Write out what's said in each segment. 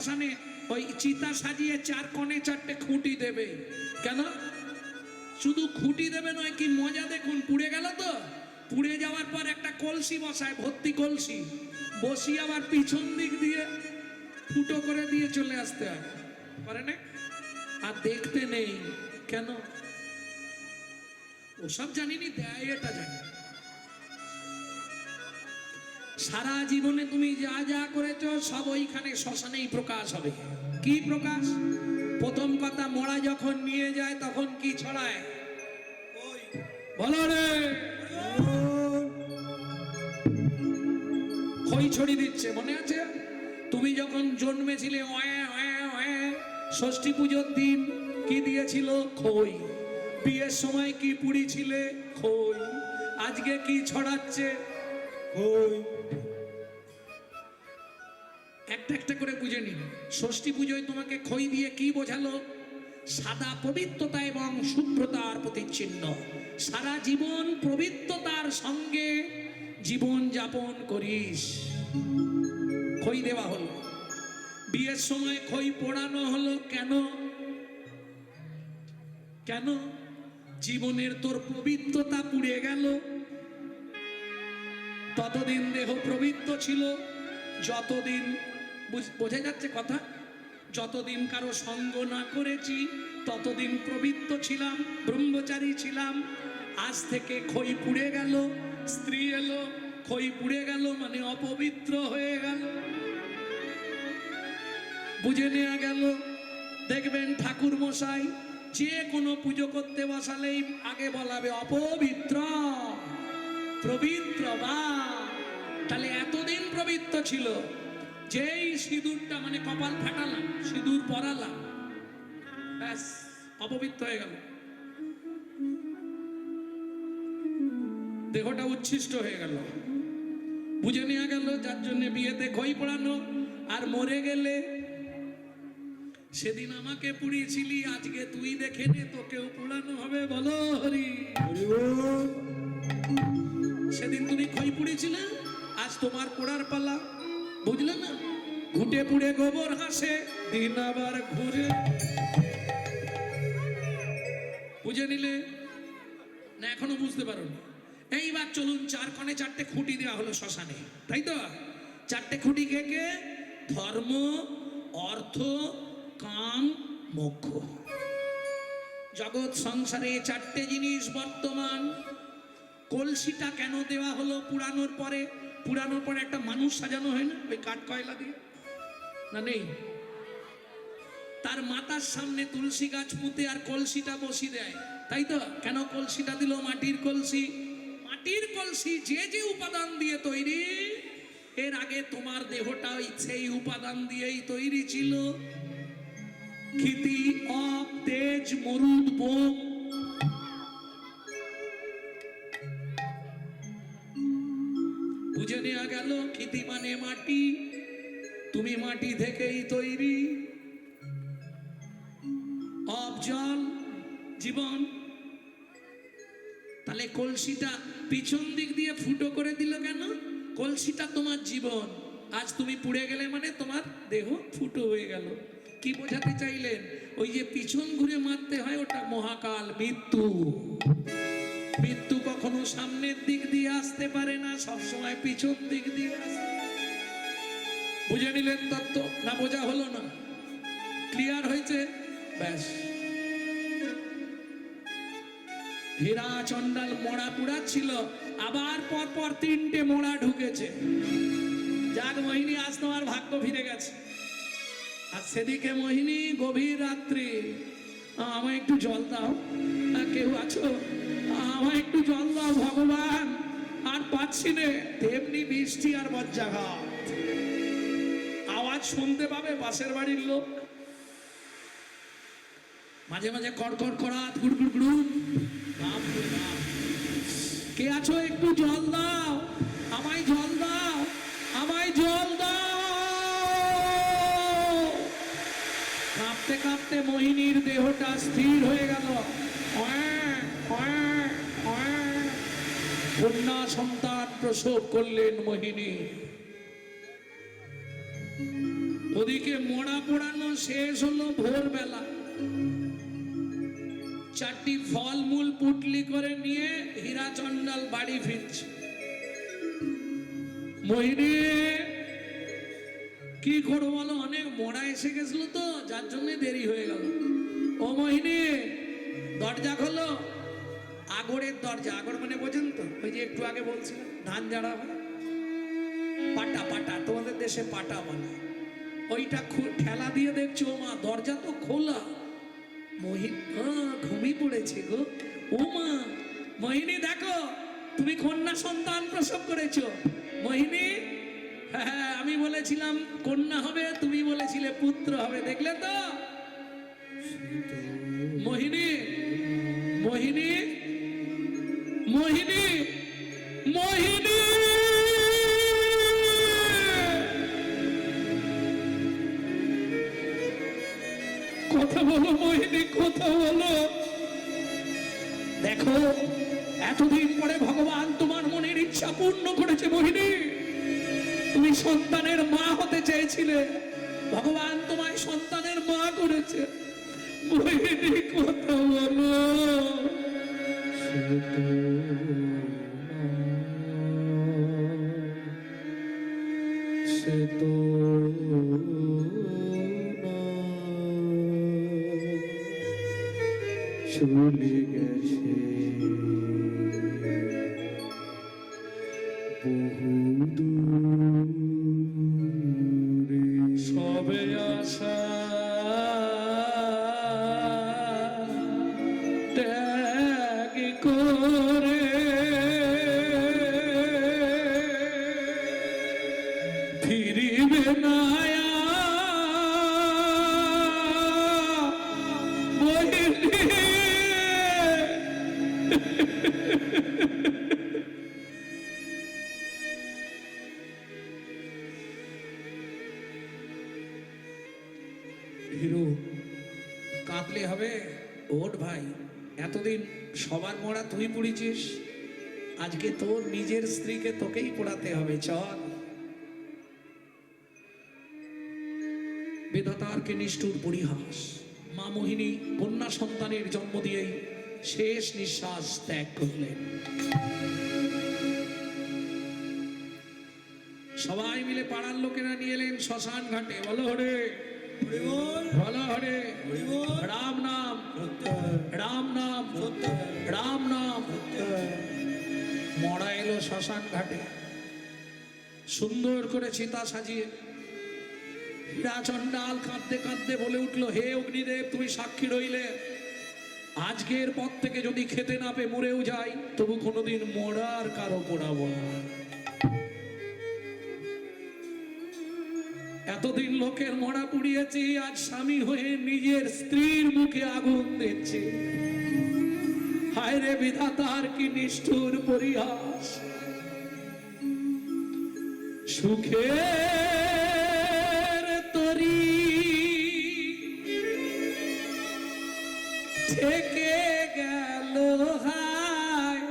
শ্মশানে ওই চিতা সাজিয়ে চার কোণে চারটে খুঁটি দেবে। কেন? শুধু খুঁটি দেবে নয়, কি মজা দেখুন, পুড়ে গেল তো, পুড়ে যাওয়ার পর একটা কলসি বসায়, ভর্তি কলসি বসিয়ে আবার পিছন দিক দিয়ে ফুটো করে দিয়ে চলে আসতে হয়, পারে না? আর দেখতে নেই কেন? ওসব জানিনি, দেয় এটা জানি। সারা জীবনে তুমি যা যা করেছ সব ওইখানে শ্মশানেই প্রকাশ হবে। কি প্রকাশ? প্রথম কথা, মরা যখন নিয়ে যায় তখন কি ছড়ায় বলো রে? খই ছড়ি দিচ্ছে, মনে আছে? তুমি যখন জন্মেছিলে ষষ্ঠী পুজোর দিন কি দিয়েছিল? খই। বিয়ের সময় কি পুড়ি ছিলে? খই। আজকে কি ছড়াচ্ছে? খই। একটা একটা করে বুঝে নিন। ষষ্ঠী পুজোয় তোমাকে খই দিয়ে কি বোঝালো? সাদা পবিত্রতা এবং শুভ্রতার প্রতিচিহ্ন। সারা জীবন পবিত্রতার সঙ্গে জীবন যাপন করিস, খই দেওয়া হলো। বিয়ের সময় খই পোড়ানো হলো কেন? কেন? জীবনের তোর পবিত্রতা পুড়ে গেল। ততদিন দেহ পবিত্র ছিল, যতদিন, বোঝা যাচ্ছে কথা? যতদিন কারো সঙ্গ না করেছি ততদিন পবিত্র ছিলাম, ব্রহ্মচারী ছিলাম। আজ থেকে খই পুড়ে গেল, স্ত্রী এলো, খই পুড়ে গেল মানে অপবিত্র হয়ে গেল। বুঝে নেওয়া গেল। দেখবেন ঠাকুর মশাই যে কোনো পুজো করতে বসালেই আগে বলাবে অপবিত্র, পবিত্র বা। তাহলে এতদিন পবিত্র ছিল, যেই সিঁদুরটা মানে কপাল ফাটালাম, সিঁদুর পরালাম, ব্যাস অপবিত্র হয়ে গেল, দেহটা উচ্ছিষ্ট হয়ে গেল। বুঝে নেওয়া গেল। যার জন্য বিয়েতে খই পোড়ানো। আর মরে গেলে, সেদিন আমাকে পুড়িয়েছিলি, আজকে তুই দেখে নে, তোকেও পোড়ানো হবে। বলো হরি। সেদিন তুমি খই পুড়িয়েছিলে, আজ তোমার পোড়ার পালা। বুঝলে না? ঘুটে পুড়ে গোবর হাসে, দিন আবার ঘুরে। বুঝে নিলে না? এখনো বুঝতে পারো না? এইবার চলুন, চার কোণে চারটে খুঁটি দেওয়া হলো শ্মশানে, তাই তো? চারটে খুঁটি কে কে? ধর্ম, অর্থ, কাম, মোক্ষ। জগৎ সংসারে চারটে জিনিস বর্তমান। কলসিটা কেন দেওয়া হলো পুরানোর পরে? পুরানোর পরে একটা মানুষ সাজানো হয় না ওই কাঠ কয়লা দিয়ে? না নেই? তার মাথার সামনে তুলসী গাছ পুঁতে আর কলসিটা বসিয়ে দেয়, তাই তো? কেন কলসিটা দিল? মাটির কলসি। মাটির কলসি যে যে উপাদান দিয়ে তৈরি, এর আগে তোমার দেহটা সেই উপাদান দিয়েই তৈরি ছিল। ক্ষিতি, অপ, তেজ, মরুদ, বোম। বুঝে নেওয়া গেল। ক্ষিতি মানে মাটি, তুমি মাটি থেকেই তৈরি। অপ জল, জীবন। তাহলে কলসিটা পিছন দিক দিয়ে ফুটো করে দিল কেন? কলসিটা তোমার জীবন। আজ তুমি পুড়ে গেলে মানে তোমার দেহ ফুটো হয়ে গেল। কি বোঝাতে চাইলেন? ওই যে পিছন ঘুরে মারতে হয়, ওটা মহাকাল, মৃত্যু। মৃত্যু কখনো সামনের দিক দিয়ে আসতে পারে না, সবসময় পিছন দিক দিয়ে আসে। বুঝে নিলেন তত্ত্ব? না বোঝা হলো না? ক্লিয়ার হয়েছে? ব্যাস। হীরা চন্ডাল মোড়া পুড়াচ্ছিল, আবার পরপর তিনটে মোড়া ঢুকেছে। যাক মোহিনী, আজ তোমার ভাগ্য ফিরে গেছে। আর সেদিকে মোহিনী গভীর রাত্রি, আমায় একটু জল দাও, কেউ আছো? আমায় একটু জল দাও ভগবান, আর পাচ্ছি নে। তেমনি বৃষ্টি আর বজ্রাঘাত, আওয়াজ শুনতে পাবে পাশের বাড়ির লোক। মাঝে মাঝে কড়কড় করাত, গুড়গুড় গুড়। কে আছো? একটু জল দাও, আমায় জল দাও, আমায় জল দাও। কাঁপতে কাঁপতে মোহিনীর দেহটা স্থির হয়ে গেল। কন্যা সন্তান প্রসব করলেন মোহিনী। ও ওদিকে মোড়া পোড়ানো শেষ হলো ভোরবেলা, চারটি ফলমূল পুটলি করে নিয়ে হীরা চন্ডাল বাড়ি ফিরছে। মোহিনী কি করবো বলো, অনেক মোড়া এসে গেছিল তো, যার জন্য দেরি হয়ে গেল। ও মোহিনী, দরজা খোলো। আগরের দরজা, আগর মানে বোঝেন তো, ওই যে একটু আগে বলছিলাম ধান ঝাড়া হয়, পাটা পাটা, তোমাদের দেশে পাটা বলে, ওইটা ঠেলা দিয়ে দেখছো মা দরজা তো খোলা। ঘুমিয়ে পড়েছে গো। ও মা, মোহিনী দেখো তুমি কন্যা সন্তান প্রসব করেছো। মোহিনী, হ্যাঁ আমি বলেছিলাম কন্যা হবে, তুমি বলেছিলে পুত্র হবে, দেখলে তো। মোহিনী মোহিনী মোহিনী মোহিনী, কথা বলো মোহিনী, কথা বলো। দেখো এতদিন পরে ভগবান তোমার মনের ইচ্ছা পূর্ণ করেছে মোহিনী। তুমি সন্তানের মা হতে চেয়েছিলে, ভগবান তোমায় সন্তানের মা করেছে। মোহিনী কথা বলো। সে তো চলে গেছে বহুদূরে, সবে আশা ত্যাগ করে ফিরিবে না। হিরো কাঁদলে হবে? ওঠ ভাই, এতদিন সবার মোড়া তুই পুড়িছিস, আজকে তোর নিজের স্ত্রীকে তোকেই পোড়াতে হবে, চল। বিধাতার কি নিষ্ঠুর পরিহাস, মা মোহিনী কন্যা সন্তানের জন্ম দিয়েই শেষ নিঃশ্বাস ত্যাগ করলেন। সবাই মিলে পাড়ার লোকেরা নিয়ে এলেন শ্মশান ঘাটে। বলো হরে, বলো হরে, রাম নাম, রাম নাম, রাম নাম। মরা এলো শ্মশান ঘাটে, সুন্দর করে চিতা সাজিয়ে। হীরা চন্ডাল কাঁদতে কাঁদতে বলে উঠলো, হে অগ্নিদেব তুমি সাক্ষী রইলে, আজকের পর থেকে যদি খেতে না পেয়ে মরেও যাই, তবু কোনোদিন মরার কারো পোড়াবো না। এতদিন লোকের মরা পুড়িয়েছি, আজ স্বামী হয়ে নিজের স্ত্রীর মুখে আগুন দিচ্ছে। হায় রে বিধাতার কি নিষ্ঠুর পরিহাস। সুখের তরি থেকে গেল হায়,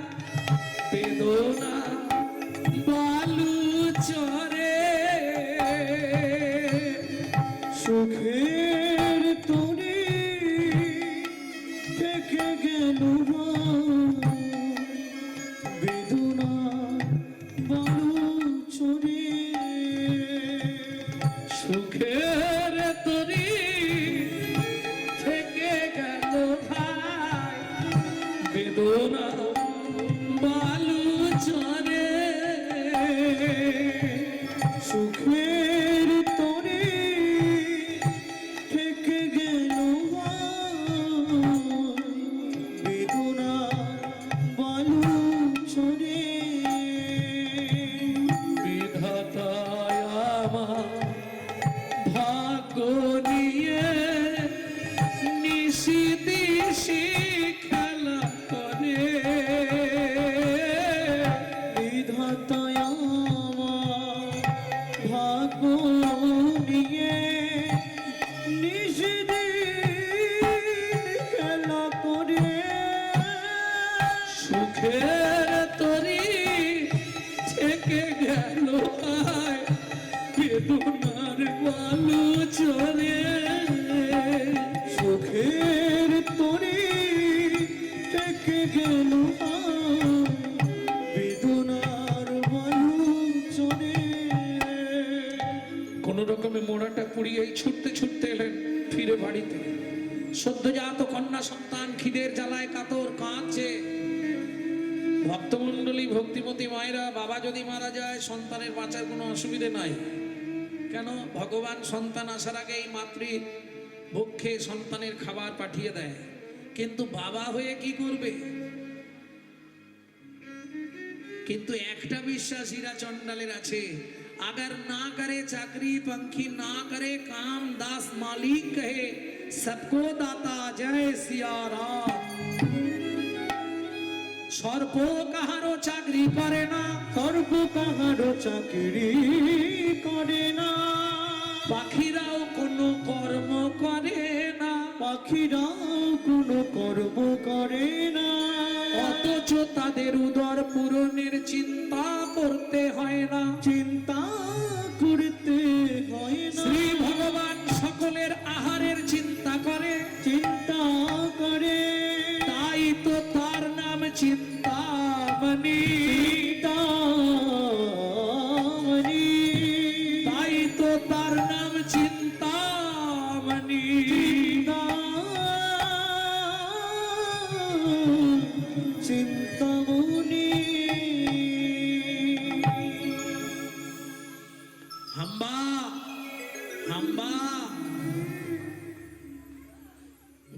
বেদনা বালু চরে। সুখের তরি থেকে গেল বেদনা বালু চরে। সুখের তরি থেকে গেল ভাই, বেদনা বালু চরে। সুখের তরি থেকে গেল বেদনা বালু চরে। বিধাতায় আমার ভাগ্য নিয়ে নিশি দিশি খেলা করে। বিধাতায় আমার ভাগ্য নিয়ে নিশি খেলা করে। সুখের তরি থেকে গেল বেদনার বালু ছুটতে ছুটতে এলেন ফিরে বাড়িতে। সদ্যজাত কন্যা সন্তান খিদের জ্বালায় কাতর, কাঁদছে। ভক্তমণ্ডলী, ভক্তিমতী মায়েরা, বাবা যদি মারা যায় সন্তানের বাঁচার কোনো অসুবিধে নাই। কেন? ভগবান সন্তান আসার আগেই মাতৃ বক্ষে সন্তানের খাবার পাঠিয়ে দেয়। কিন্তু বাবা হয়ে কি করবে? কিন্তু একটা বিশ্বাস হীরা চন্ডালের আছে, अगर ना करे चाकरी पंखी ना करे काम, दास मालिक कहे सबको दाता जय सिया राम। सर्प काहारो चाकरी करे ना, सर्प काहारो चाकरी करे ना, पाखिराओ कोनो कर्म करे ना, पाखिराও কোনো কর্ম করে না, অথচ তাদের উদর পূরণের চিন্তা করতে হয় না। চিন্তা করতে হয় না। শ্রী ভগবান সকলের আহারের চিন্তা করে, চিন্তা করে, তাই তো তার নাম চিন্তামণি। চিন্তামণি, তাই তো তার নাম চিন্তামণি। চিন্তামণি। হাম্বা হাম্বা।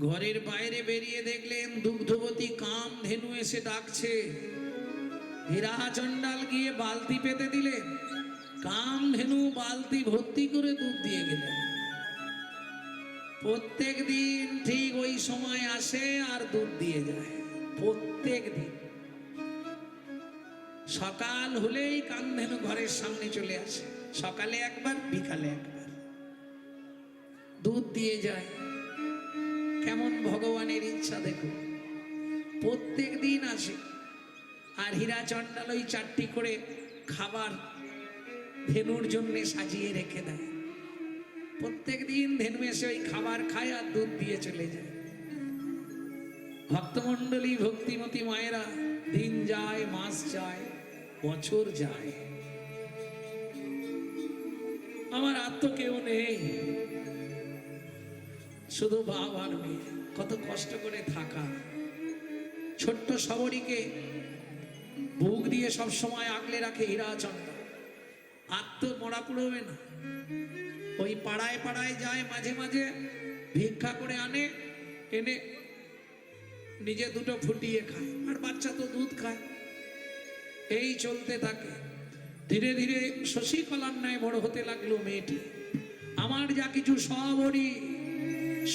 ঘরের বাইরে বেরিয়ে দেখলেন দুগ্ধবতী কামধেনু এসে ডাকছে। হীরা চন্ডাল গিয়ে বালতি পেতে দিলেন, কামধেনু বালতি ভর্তি করে দুধ দিয়ে গেলেন। প্রত্যেক দিন ঠিক ওই সময় আসে আর দুধ দিয়ে যায়, প্রত্যেক দিন। সকাল হলেই কামধেনু ঘরের সামনে চলে আসে, সকালে একবার বিকালে একবার দুধ দিয়ে যায়। কেমন ভগবানের ইচ্ছা দেখো, প্রত্যেক দিন আসে। আর হীরা চন্ডাল ওই 4টি করে খাবার ধেনুর জন্য সাজিয়ে রেখে দেয়। প্রত্যেক দিন ধেনু এসে ওই খাবার খায় আর দুধ দিয়ে চলে যায়। ভক্তমণ্ডলী, ভক্তিমতী মায়েরা, দিন যায়, মাস যায়, বছর যায়, আমার আর তো কেউ নেই, শুধু বাবার মেয়ে। কত কষ্ট করে থাকা। ছোট্ট শবরীকে বুক দিয়ে সব সময় আগলে রাখে হীরা চন্ডাল। আর তো মরা পুড়বে না। ওই পাড়ায় পাড়ায় যায়, মাঝে মাঝে ভিক্ষা করে আনে, এনে নিজে দুটো ফুটিয়ে খায়, আর বাচ্চা তো দুধ খায়। এই চলতে থাকে। ধীরে ধীরে শশীকলার ন্যায় বড় হতে লাগলো মেয়েটি। আমার যা কিছু সব ওরই,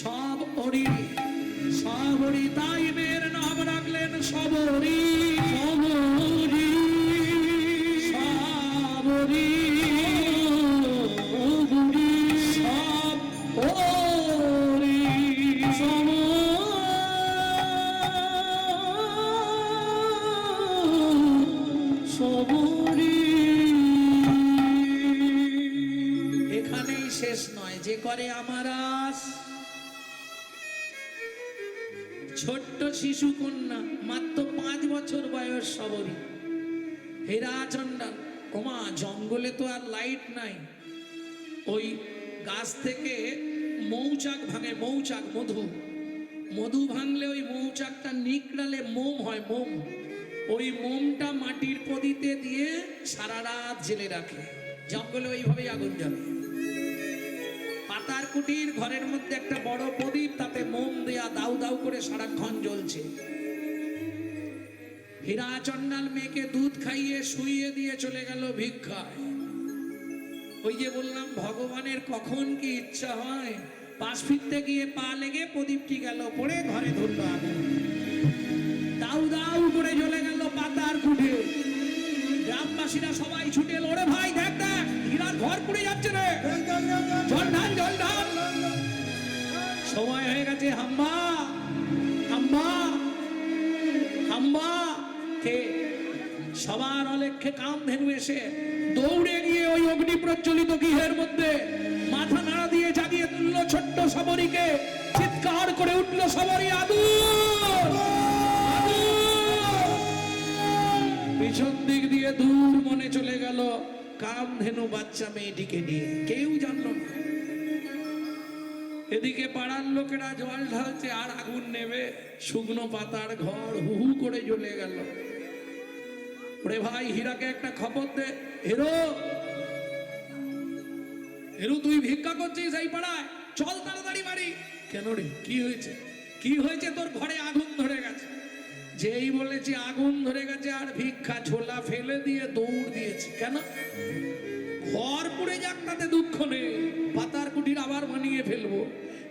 সব ওরই, সব ওরই। তাই মেয়ের নাম রাখলেন সবরী। সবরী, সবরী, সব ওরই, সবরী। এখানেই শেষ নয়। যে করে আমার আস, ছোট্ট শিশু কন্যা, মাত্র 5 বছর বয়স সবরী। হীরা চন্ডাল, ওমা জঙ্গলে তো আর লাইট নাই। ওই গাছ থেকে মৌচাক ভাঙে, মৌচাক, মধু, মধু ভাঙলে ওই মৌচাকটা নিকড়ালে মোম হয়, মোম। ওই মোমটা মাটির প্রদীপে দিয়ে সারা রাত জেলে রাখে। জঙ্গলে ওইভাবেই আগুন জ্বলে। পাতার কুটির ঘরের মধ্যে একটা বড় প্রদীপ, তাতে মোম দেয়া দাউ দাউ করে সারাক্ষণ জ্বলছে। হীরা চন্ডাল মেয়েকে দুধ খাইয়ে শুইয়ে দিয়ে চলে গেল ভিক্ষায়। ওই যে বললাম ভগবানের কখন কি ইচ্ছা হয়, পাশ ফিরতে গিয়ে পা লেগে প্রদীপটি গেল পড়ে, ঘরে ধরল আগুন। দাউ দাউ করে জ্বলে গেল পাতার কুঠে। গ্রামবাসীরা সবাই ছুটে এলো, ওরে ভাই দেখ দেখ, হীরার ঘর পুড়ে যাচ্ছে রে, জল ঢাল, জল ঢাল। সময় হয়ে গেছে। হাম্বা হাম্বা হাম্বা। কে? সবার অলেখ্যে কামধেনু এসে দৌড়ে গিয়ে ওই অগ্নি প্রজ্বলিত গৃহের মধ্যে মাথা নাড়া দিয়ে জাগিয়ে তুলল ছোট্ট সবরীকে। চিৎকার করে উঠল সবরী, আদুর! পিছন দিক দিয়ে দূর মনে চলে গেল কামধেনু বাচ্চা মেয়েটিকে নিয়ে। কেউ জানল না। এদিকে পাড়ার লোকেরা জল ঢালছে আর আগুন নেবে, শুকনো পাতার ঘর হু হু করে জ্বলে গেল। ওরে ভাই, হীরাকে একটা খবর দে। হিরো, হিরু তুই ভিক্ষা করছিস এই পাড়ায়, চল তাড়াতাড়ি বাড়ি। কেন রে, কি হয়েছে? কি হয়েছে? তোর ঘরে আগুন ধরে গেছে। যেই বলেছি আগুন ধরে গেছে আর ভিক্ষা ছোলা ফেলে দিয়ে দৌড় দিয়েছি। কেন? ঘর পুড়ে যাক তাতে দুঃখ নেই, পাতার কুটির আবার বানিয়ে ফেলবো,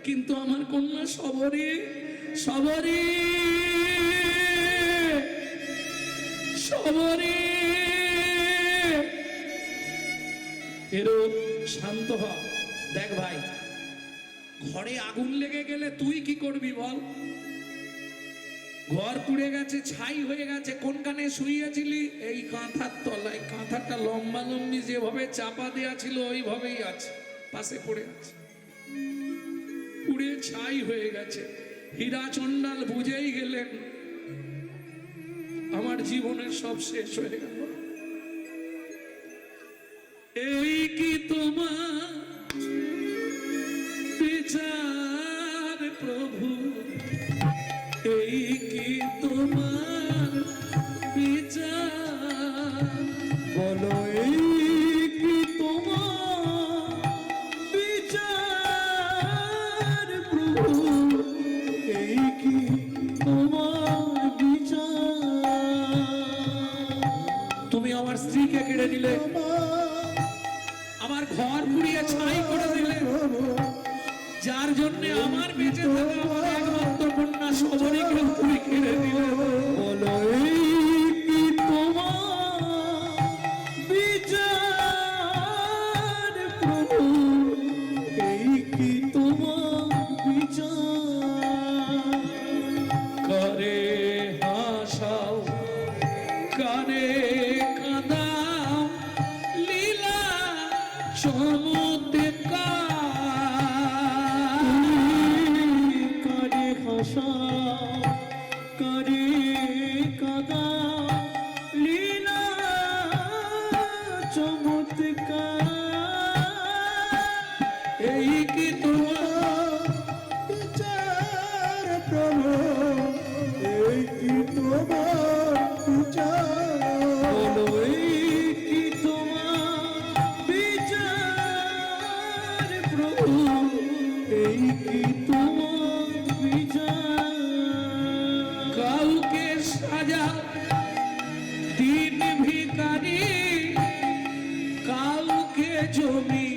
কিন্তু আমার কন্যা সবরে সবরে সবরে। এরূপ শান্ত হ। দেখ ভাই, ঘরে আগুন লেগে গেলে তুই কি করবি বল? ঘর পুড়ে গেছে, ছাই হয়ে গেছে, কোনখানে শুইয়েছিলি? এই কাঁথার তলায়। কাঁথাটা লম্বা লম্বি যেভাবে চাপা দেওয়া ছিল ওইভাবেই আছে, পাশে পড়ে আছে, পুড়ে ছাই হয়ে গেছে। হীরা চণ্ডাল বুঝেই গেলেন আমার জীবনের সব শেষ হয়ে গেল। এই কি তোমার বিচার প্রভু, এই কি তোমার বিচার? বলো এই কি তোমার বিচার প্রভু, এই কি তোমার বিচার? তুমি আমার স্ত্রীকে কেড়ে নিলে, আমার ঘর পুড়িয়ে ছাই করে দিলে, যার জন্য আমার বেঁচে থাকা আমার একমাত্র কন্যা সবরীকে তুমি কেড়ে দিলে। বলো এই কি তোমার বিচার প্রভু, এই কি তোমার বিচার? করে হাসাও, করে কাঁদাও, লীলা চমৎকার। কারে হাসাও, কারে কাঁদাও, লীলা চমৎকার। এই কি তোমার বিচার প্রভু, এই কি তোমার বিচার? বলো এই কি তোমার বিচার প্রভু, এই কি তোমার বিচার? কাউকে সাজাও দিন ভিখারি, কাউকে জমি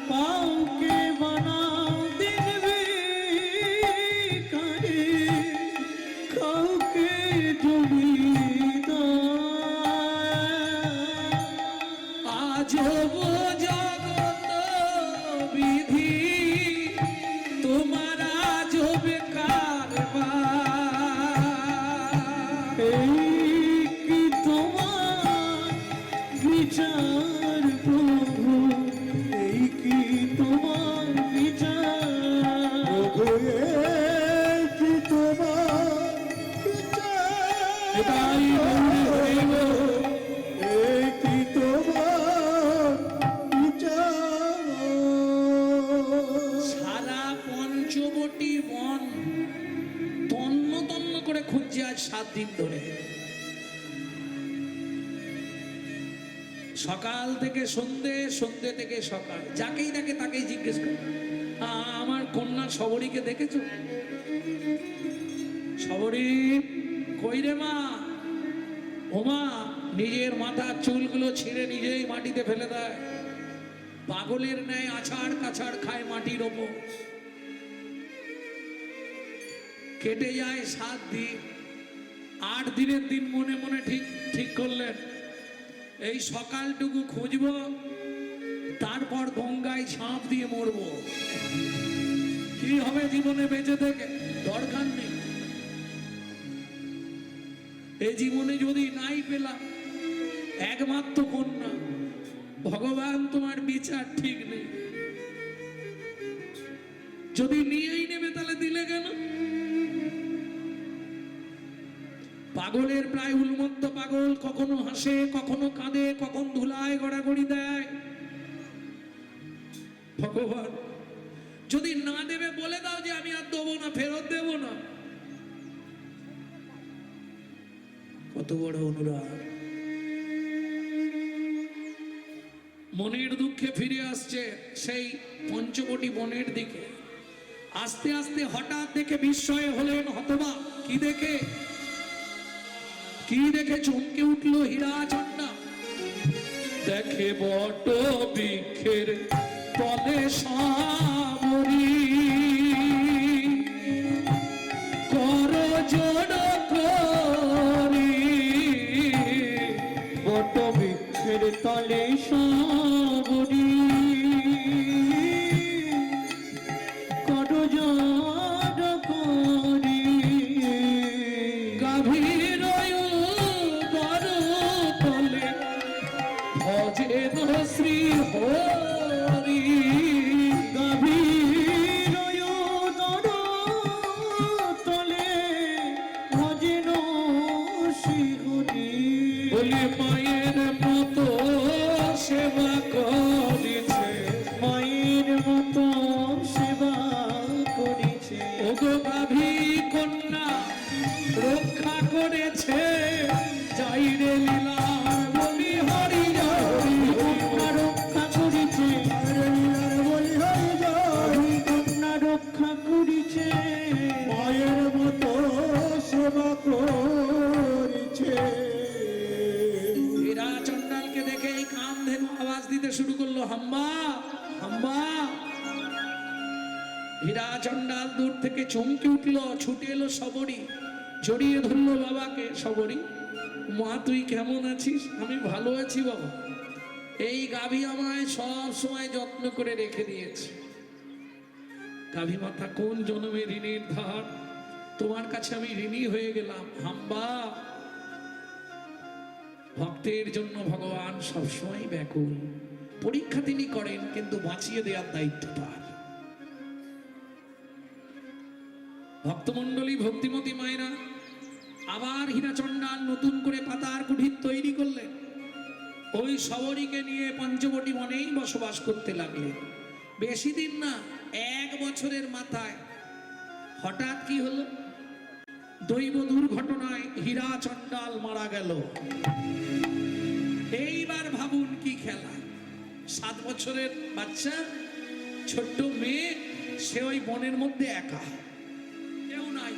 কাউকে বানাও দিন ভিখারি, কাউকে জমিদার। আজব জগত বিধি, তোমার আজব কারবার। এই কি তোমার বিচার প্রভু, এই কি তোমার বিচার? প্রভু এই কি তোমার বিচার? এটাই গৌরী হইল। এই কি তোমার বিচার? সারা পঞ্চবটি বন তন্ন তন্ন করে খুঁজছে আজ 7 দিন ধরে। সকাল থেকে সন্ধে, সন্ধে থেকে সকাল, যাকেই দেখে তাকেই জিজ্ঞেস করে আমার কন্যা সবরীকে দেখেছো? সবরী কই রে মা? ওমা নিজের মাথার চুলগুলো ছিঁড়ে নিজেই মাটিতে ফেলে দেয়, পাগলের ন্যায় আছাড় কাছাড় খায় মাটির ওপর। কেটে যায় 7 দিন। 8 দিনের দিন মনে মনে ঠিক করলেন এই সকালটুকু খুঁজব, তারপর গঙ্গায় ঝাঁপ দিয়ে মরব। কি হবে জীবনে বেঁচে থেকে? দরকার নেই। এই জীবনে যদি নাই পেলাম একমাত্র কন্যা, ভগবান তোমার বিচার ঠিক নেই। যদি নিয়েই নেবে তাহলে দিলে কেন? পাগলের প্রায় উন্মত্ত পাগল, কখনো হাসে, কখনো কাঁদে, কখন ধুলায় গড়াগড়ি দেয়। ভগবান যদি না দেবে বলে দাও যে আমি আর দেবো না, ফেরত দেব না। কত বড় অনুরাগ। মনের দুঃখে ফিরে আসছে সেই পঞ্চবটি বনের দিকে। আস্তে আস্তে হঠাৎ দেখে বিস্ময়ে হলেন হতবাক। কি দেখে চমকে উঠলো হীরাচন্ডা। দেখে বট বৃক্ষের তলে সামরি, কর জোড় করি। বট বৃক্ষের তলে সাবরি, করজোড় করি। গাভীর বড় তলে ভজেন শ্রী হরি। গভীর উদর তলে ভজেন শ্রীহরি। বলি মায়ের মতো সেবা করিছে, মায়ের মতো সেবা করেছে। ওগো গাভী কন্যা রক্ষা করেছে। যাই রে লীলা বলি হরি হরি। কন্যা রক্ষা করেছে, বলি হরি জয়। কন্যা রক্ষা করেছে। মায়ের মতো সেবা করেছে। হীরাচন্ডালকে দেখে এই কামধেনু আওয়াজ দিতে শুরু করলো, হাম্বা হাম্বা। হীরাচন্ডাল দূর থেকে চমকে উঠলো, ছুটে এলো সবরী, জড়িয়ে ধরলো বাবাকে। সবরী, মা তুই কেমন আছিস? আমি ভালো আছি বাবা। এই গাভী আমায় সব সময় যত্ন করে রেখে দিয়েছে। গাভী মাতা, কোন জন্মে ঋণের ধার, তোমার কাছে আমি ঋণী হয়ে গেলাম। হাম্বা, ভক্তের জন্য ভগবান সবসময় ব্যাকুল। পরীক্ষা তিনি করেন, কিন্তু বাঁচিয়ে দেওয়ার দায়িত্ব তার। ভক্তমণ্ডলী, ভক্তিমতী মায়েরা, আবার হীরাচন্ডাল নতুন করে পাতার কুঠির তৈরি করলেন। ওই সবরীকে নিয়ে পঞ্চবটি বনেই বসবাস করতে লাগলেন। বেশি দিন না, 1 বছরের মাথায় হঠাৎ কি হলো? দৈব দুর্ঘটনায় হীরাচন্ডাল মারা গেল। এইবার ভাবুন কি খেলা। 7 বছরের বাচ্চা, ছোট্ট মেয়ে, সে ওই বনের মধ্যে একা, কেউ নাই।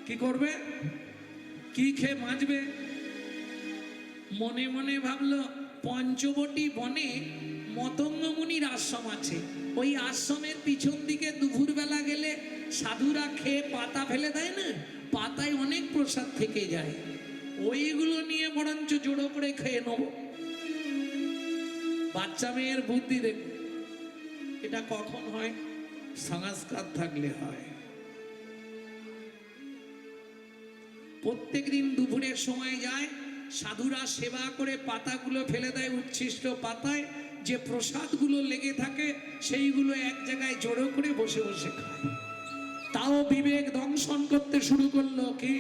কি করবে? কি খেয়ে বাঁচবে? মনে মনে ভাবলো, পঞ্চবটি বনে মতঙ্গ মুনির আশ্রম আছে। ওই আশ্রমের পিছন দিকে দুপুরবেলা গেলে সাধুরা খেয়ে পাতা ফেলে দেয় না, পাতায় অনেক প্রসাদ থেকে যায়। ওইগুলো নিয়ে বরঞ্চ জোড়ো করে খেয়ে নেব। বাচ্চা মেয়ের বুদ্ধি দেখুন। এটা কখন হয়? সংস্কার থাকলে হয়। প্রত্যেকদিন দুপুরের সময় যায়, সাধুরা সেবা করে পাতাগুলো ফেলে দেয়। উচ্ছিষ্ট পাতায় যে প্রসাদগুলো লেগে থাকে সেইগুলো এক জায়গায় জড়ো করে বসে বসে খায়। তাও বিবেক দংশন করতে শুরু করলো। কি?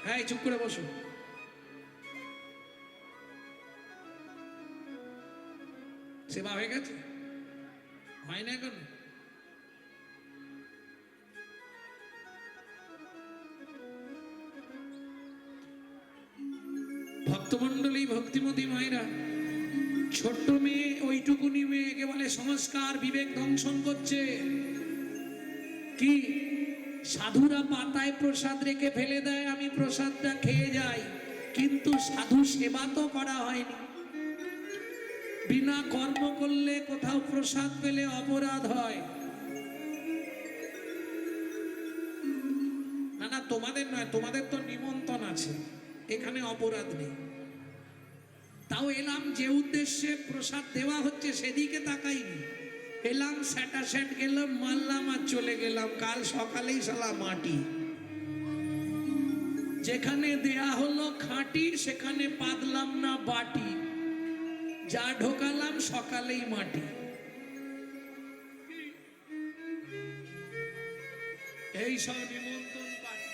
হ্যাঁ, চুপ করে বসো। সেবা হয়ে গেছে? হয় না কেন? ভক্তমণ্ডলী, ভক্তিমতী মায়েরা, ছোট্ট মেয়ে, ওইটুকুনি মেয়েকে বলে সংস্কার, বিবেক দংশন করছে। কি? সাধুরা পাতায় প্রসাদ রেখে ফেলে দেয়, আমি প্রসাদটা খেয়ে যাই, কিন্তু সাধু সেবা তো করা হয়নি। বিনা কর্ম করলে কোথাও প্রসাদ পেলে অপরাধ হয়। না না, তোমাদের নয়, তোমাদের তো নিমন্ত্রণ আছে, এখানে অপরাধ নেই। তাও এলাম যে উদ্দেশ্যে প্রসাদ দেওয়া হচ্ছে সেদিকে তাকাইনি। এলাম, স্যাটা স্যাট গেলাম, মারলাম আর চলে গেলাম। কাল সকালেই শালা মাটি। যেখানে দেয়া হলো খাঁটি সেখানে পাদলাম না বাটি, যা ঢোকালাম সকালেই মাটি। এই সব নিমন্ত্রণ পাটি।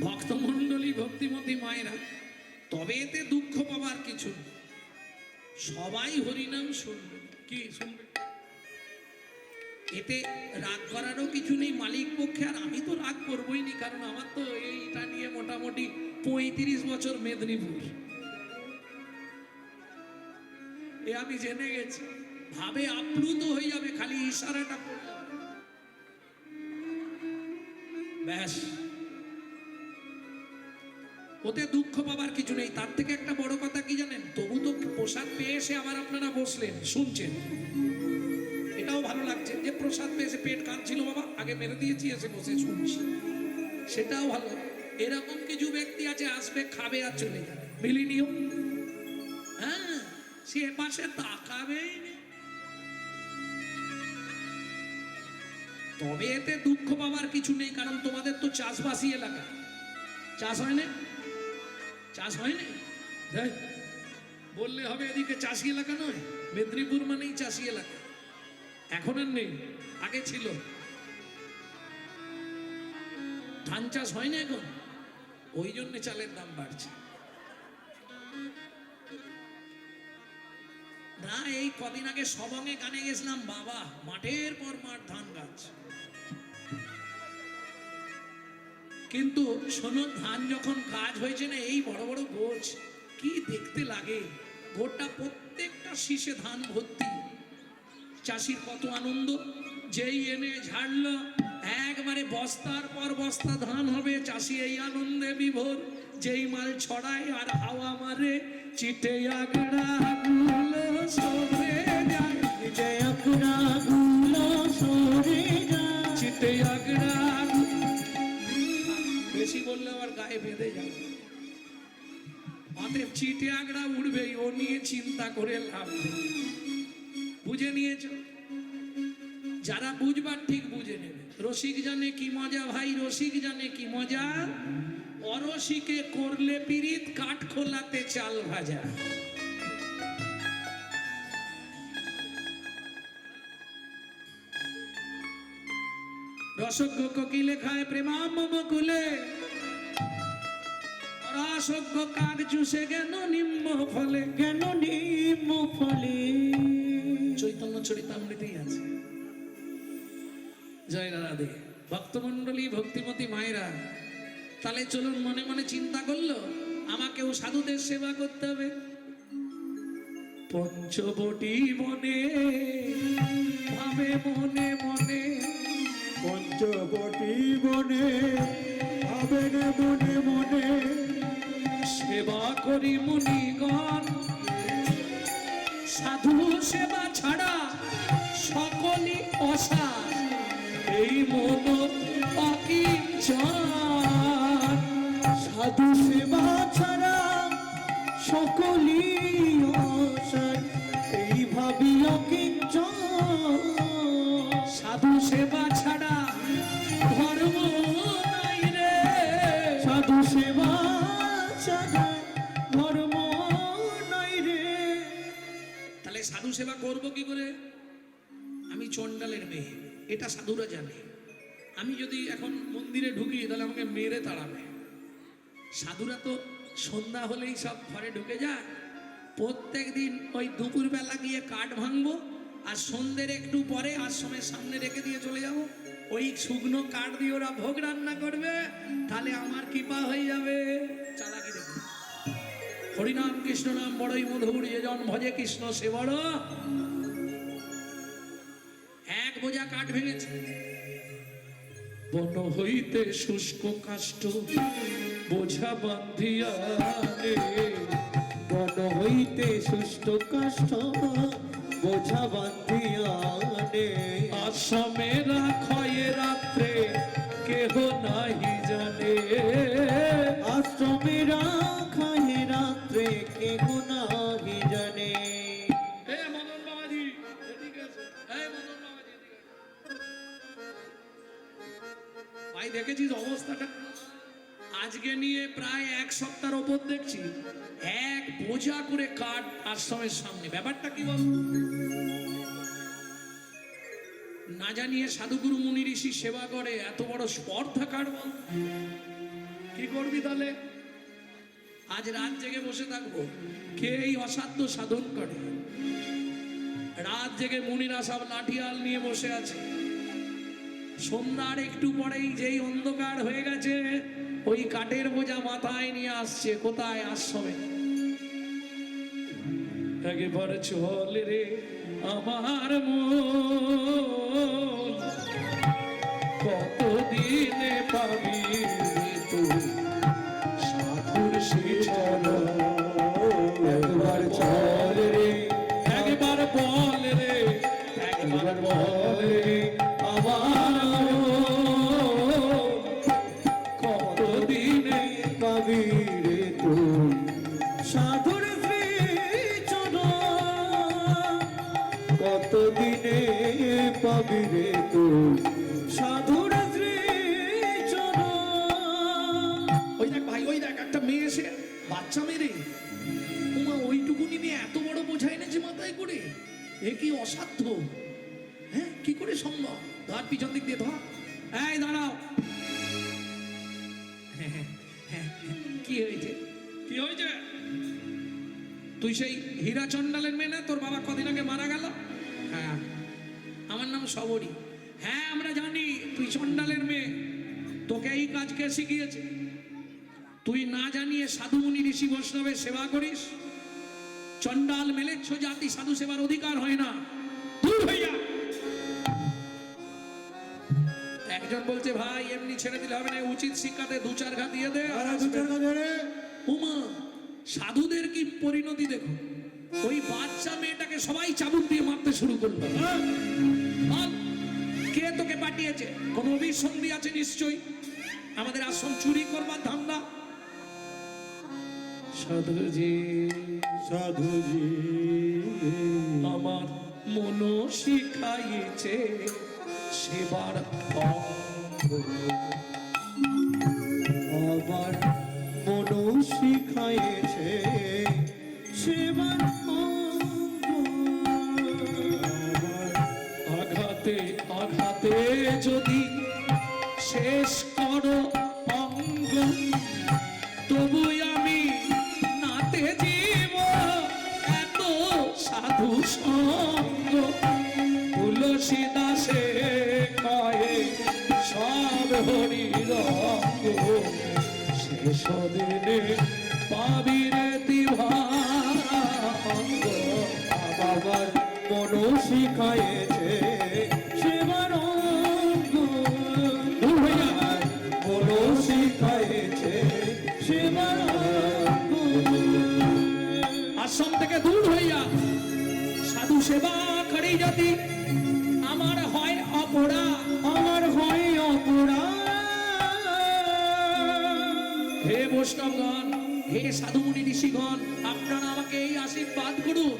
ভক্ত ভক্তমণ্ডলী ভক্তিমতী মায়েরা, তবে এতে দুঃখ পাবার কিছু নেই। সবাই হরিনাম শুনবে, কি শুনবে, এতে রাগ করারও কিছু নেই মালিক পক্ষে। আর আমি তো রাগ করবোই নি, কারণ আমার তো এইটা নিয়ে মোটামুটি 35 বছর মেদিনীপুর, এ আমি জেনে গেছি। ভাবে আপ্লুত হয়ে যাবে, খালি ইশারাটা পড়ে যাবে, ব্যাস। ওতে দুঃখ পাবার কিছু নেই। তার থেকে একটা বড় কথা কি জানেন, তবু তো প্রসাদ পেয়ে এসে আবার আপনারা বসলেন, শুনছেন, এটাও ভালো লাগছে যে প্রসাদ পেয়ে এসে পেট কাঁদছিল, বাবা আগে মেরে দিয়েছি, এসে বসে শুনছি, সেটাও ভালো। এরকম কিছু ব্যক্তি আছে, আসবে খাবে আর চলে যাবে, মিলিনিয়ম। হ্যাঁ, সে পাশে তাকাবেই না। তবে এতে দুঃখ পাবার কিছু নেই, কারণ তোমাদের তো চাষবাসী এলাকা, চাষ হয় না, চাষ হয় না, বললে হবে এদিকে চাষি এলাকা নয়, মেদিনীপুর মানেই চাষি এলাকা। এখন আর নেই, আগে ছিল। ধান চাষ হয় না এখন, ওই জন্য চালের দাম বাড়ছে না। এই কদিন আগে সবঙ্গে গানে গেছিলাম, বাবা মাঠের পর মাঠ ধান গাছ। কিন্তু শোনো, ধান যখন কাজ হয়েছে না, এই বড় বড় গোছ, কি দেখতে লাগে, গোটা প্রত্যেকটা শীষে ধান ভর্তি। চাষির কত আনন্দ, যেই এনে ঝাড়লো, একবারে বস্তার পর বস্তা ধান হবে, চাষি এই আনন্দে বিভোর। যেই মাল ছড়ায় আর হাওয়া মারে, চিটে আগড়া গুলো সরে যায়, চিটে আগড়া গুলো সরে যায়, চিটে আগড়া। বেশি বললে আবার গায়ে বেঁধে যাবে, অতএব চিটে আগড়া উঠবেই, ও নিয়ে চিন্তা করে লাভ নেই। বুঝে নিয়েছ? যারা বুঝবার ঠিক বুঝে নেবে। রসিক জানে কি মজা ভাই, রসিক জানে কি মজা, অরসিকে করলে পিরিত, কাঠ খোলাতে চাল ভাজা। রসজ্ঞ কোকিলে খায় প্রেমাম বকুলে, রসজ্ঞ কাক চুষে গেল নিম্ন ফলে। কেন নিম্ন ফলে, চৈতন্য চরিতামৃতেই আছে। জয় রাধে। ভক্তমণ্ডলী ভক্তিমতী মায়েরা, তাহলে চলুন, মনে মনে চিন্তা করলো আমাকেও সাধুদের সেবা করতে হবে। পঞ্চবটি বনে ভাবে মনে মনে, পঞ্চবটি বনে ভাবেন মনে মনে, সেবা করি মুনিগণ, সাধু সেবা ছাড়া সকলই অসার, এই মন অকিঞ্চন। সাধু সেবা ছাড়া সকলই অসার, এই ভাবি অকিঞ্চন। সাধু সেবা ছাড়া ধর্ম নাই রে, সাধু সেবা ছাড়া ধর্ম নাই রে। তাহলে সাধু সেবা করব কি করে? আমি চণ্ডালের মেয়ে, এটা সাধুরা জানে। আমি যদি এখন মন্দিরে ঢুকি, তাহলে আমাকে মেরে তাড়াবে। সাধুরা তো সন্ধ্যা হলেই সব ঘরে ঢুকে যায়। প্রত্যেক দিন ওই দুপুরবেলা গিয়ে কাঠ ভাঙবো, আর সন্ধ্যের একটু পরে আশ্রমের সামনে রেখে দিয়ে চলে যাব। ওই শুকনো কাঠ দিয়ে ওরা ভোগ রান্না করবে, তাহলে আমার কৃপা হয়ে যাবে। চালাকি দেখুন। হরিনাম কৃষ্ণ নাম বড়ই মধুর, যে জন ভজে কৃষ্ণ সে বড়। এক বোঝা কাঠ ভেঙেছে, বন হইতে শুষ্ক কাষ্ঠ বোঝা বান্ধিয়া রে, বন হইতে সুষ্ঠ কাষ্ঠ বোঝা বান্ধিয়া নে। আশ্রমেরা ক্ষয়ে রাত্রে কেহ নাহি জানে, আশ্রমেরা খায় রাত্রে কেহ নাহি জানে। এ মদন বাবাজি, এদিকে এসো। এই মদন বাবাজি, এদিকে এসো। ভাই দেখেছিস অবস্থাটা? আজকে নিয়ে প্রায় এক সপ্তাহের ওপর দেখছি এক বোঝা করে কাঠ আশ্রমের সামনে। ব্যাপারটা কি বল? না জানিয়ে সাধুগুরু মুনি ঋষি সেবা করে, এত বড় স্পর্ধা কার বল? কি করবি তাহলে? আজ রাত জেগে বসে থাকবো। কে এই অসাধ্য সাধন করে? রাত জেগে মুনিরা সব লাঠিয়াল নিয়ে বসে আছে। সন্ধ্যার একটু পরেই যেই অন্ধকার হয়ে গেছে, ওই কাঠের বোঝা মাথায় নিয়ে আসছে। কোথায়? আশ্রমে। একবার চল রে আমার মন, কতদিনে পাবি তুই সাধুর শিখন। একবার চল রে, একবার বল রে, একবার বল রে আমার মন, কতদিনে পাবি রে তুই সাধুর কতদিনে পাবি রে তুই সাধুর ওই দেখ ভাই, ওই দেখ একটা মেয়ে এসে বাচ্চা মেরে, উমা ওইটুকুনি নিয়ে এত বড় বোঝা এনেছে মাথায় করে। এ কি অসাধ্য! হ্যাঁ, কি করে সম্ভব? ধর পিছন দিক দিয়ে ধর। এই দাঁড়াও। কি হয়েছে? কি হয়েছে? তুই সেই হীরা চন্ডালের মেয়ে না? তোর বাবা কদিন আগে মারা গেল। হ্যাঁ, আমার নাম সবরী। হ্যাঁ, আমরা জানি তুই চন্ডালের মেয়ে। তোকে এই কাজ কে শিখিয়েছে? তুই না জানিয়ে সাধু মুনি ঋষি বৈষ্ণবের সেবা করিস? চন্ডাল মেলেচ্ছ জাতি সাধু সেবার অধিকার হয় না, দূর হইয়া। একজন বলছে ভাই এমনি ছেড়ে দিলে হবে না, উচিত শিক্ষাতে দু চার ঘা দিয়ে দে। উমা, সাধুদের কি পরিণতি দেখো। ওই বাচ্চা মেয়েটাকে সবাই চাবুক দিয়ে মারতে শুরু করলো। কে তোকে পাঠিয়েছে? কোন অভিসন্ধি আছে নিশ্চয়ই। আমাদের আশ্রম চুরি করবার ধান্দা। সাধুজি, সাধুজি আমার মন শিখাইছে সেবার অঙ্গ। আমার মন শিখাইছে সেবার আঘাতে আঘাতে যদি শেষ করো অঙ্গ, তবু আমি নাতে জীব এত সাধু সঙ্গ। তুলসী দাসে কয়ে সব হরি রঙ্গ, শেষ দিনে পাবি রে দিভাঙ্গ। বাবার মন শিখাইছে সেবার মন শিখাইছে সেবার আশ্রম থেকে দূর হইয়া সাধু সেবা করি যদি আমার হয় অপরাধ, আমার হয় অপরাধ। হে বৈষ্ণবগণ, হে সাধুমুনি ঋষিগণ, আপনারা আমাকে এই আশীর্বাদ করুন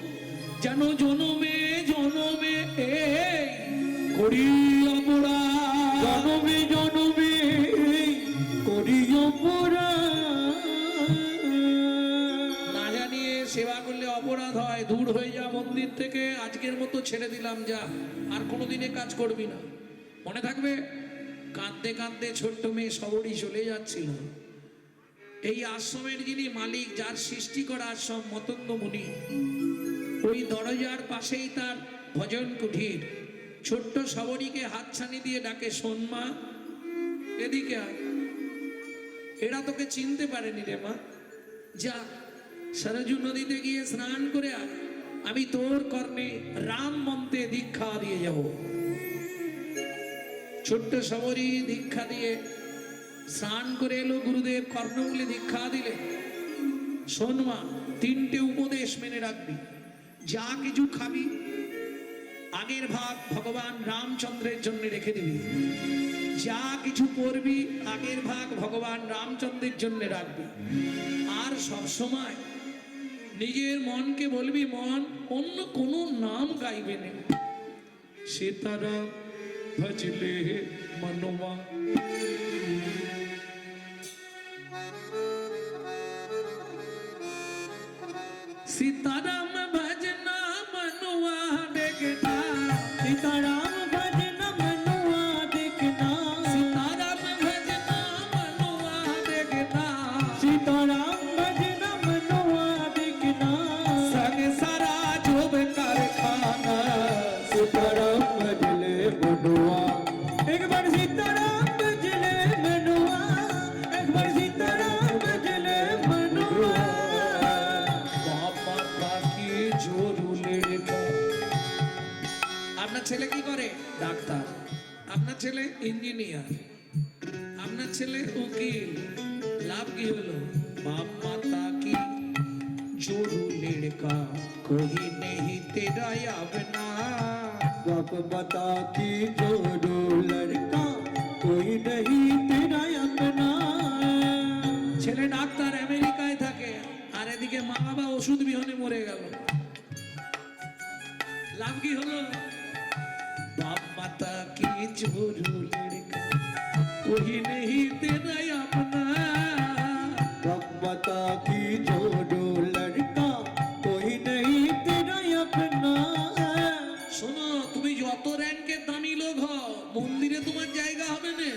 যেন জনমে জনমে এই করি অপরাধ, জনমে জনমে করি অপরাধ। না জানিয়ে সেবা করলে অপরাধ হয়। দূর হয়ে যা মন্দির থেকে, আজকের মতো ছেড়ে দিলাম, যা, আর কোনোদিনে কাজ করবি না। মনে থাকবে? কাঁদতে কাঁদতে ছোট্ট মেয়ে সবরই চলে যাচ্ছিল। এই আশ্রমের যিনি মালিক, যার সৃষ্টি করা আশ্রম মতঙ্গ মুনি, ওই দরজার পাশেই তার ভজন কুঠির। ছোট্ট সবরীকে হাতছানি দিয়ে ডাকে, শোন মা, এদিকে আয়। এরা তোকে চিনতে পারেনি রে মা, যা সরজু নদীতে গিয়ে স্নান করে আয়, আমি তোর কর্ণে রাম মন্ত্রে দীক্ষা দিয়ে যাব। ছোট্ট সবরী দীক্ষা দিয়ে স্নান করে এলো, গুরুদেব কর্ণমূলে দীক্ষা দিলে। শোন মা, তিনটে উপদেশ মেনে রাখবি। যা কিছু খাবি আগের ভাগ ভগবান রামচন্দ্রের জন্য রেখে দিবি। যা কিছু পড়বি আগের ভাগ ভগবান রামচন্দ্রের জন্য রাখবি। আর সব সময় নিজের মনকে বলবি, মন অন্য কোনো নাম গাইবে না। সীতারাম ভজলে মনোমা। सीताराम भजना मनुआ देखना, सीताराम भजना मनुआ देखना, सीताराम भजना मनुआ देखना, ইঞ্জিনিয়ার, আপনার ছেলে উকিল, লাভ কি হলো? বাপ মাতা কি जोरू लड़का कोई नहीं तेरा अपना। बाप बता की जोड़ो लड़का कोई नहीं तेरा अपना। ছেলে ডাক্তার আমেরিকায় থাকে, আর এদিকে মা বাবা ওষুধ বিহনে মরে গেল, লাভ কি হলো? বাপ মাতা কি जोरू लड़का कोई नहीं तेरा अपना। बाप बता की जोड़ो लड़का कोई नहीं तेरा अपना। শোনো, তুমি যত র্যাঙ্কের দামি লোক হও, মন্দিরে তোমার জায়গা হবে না।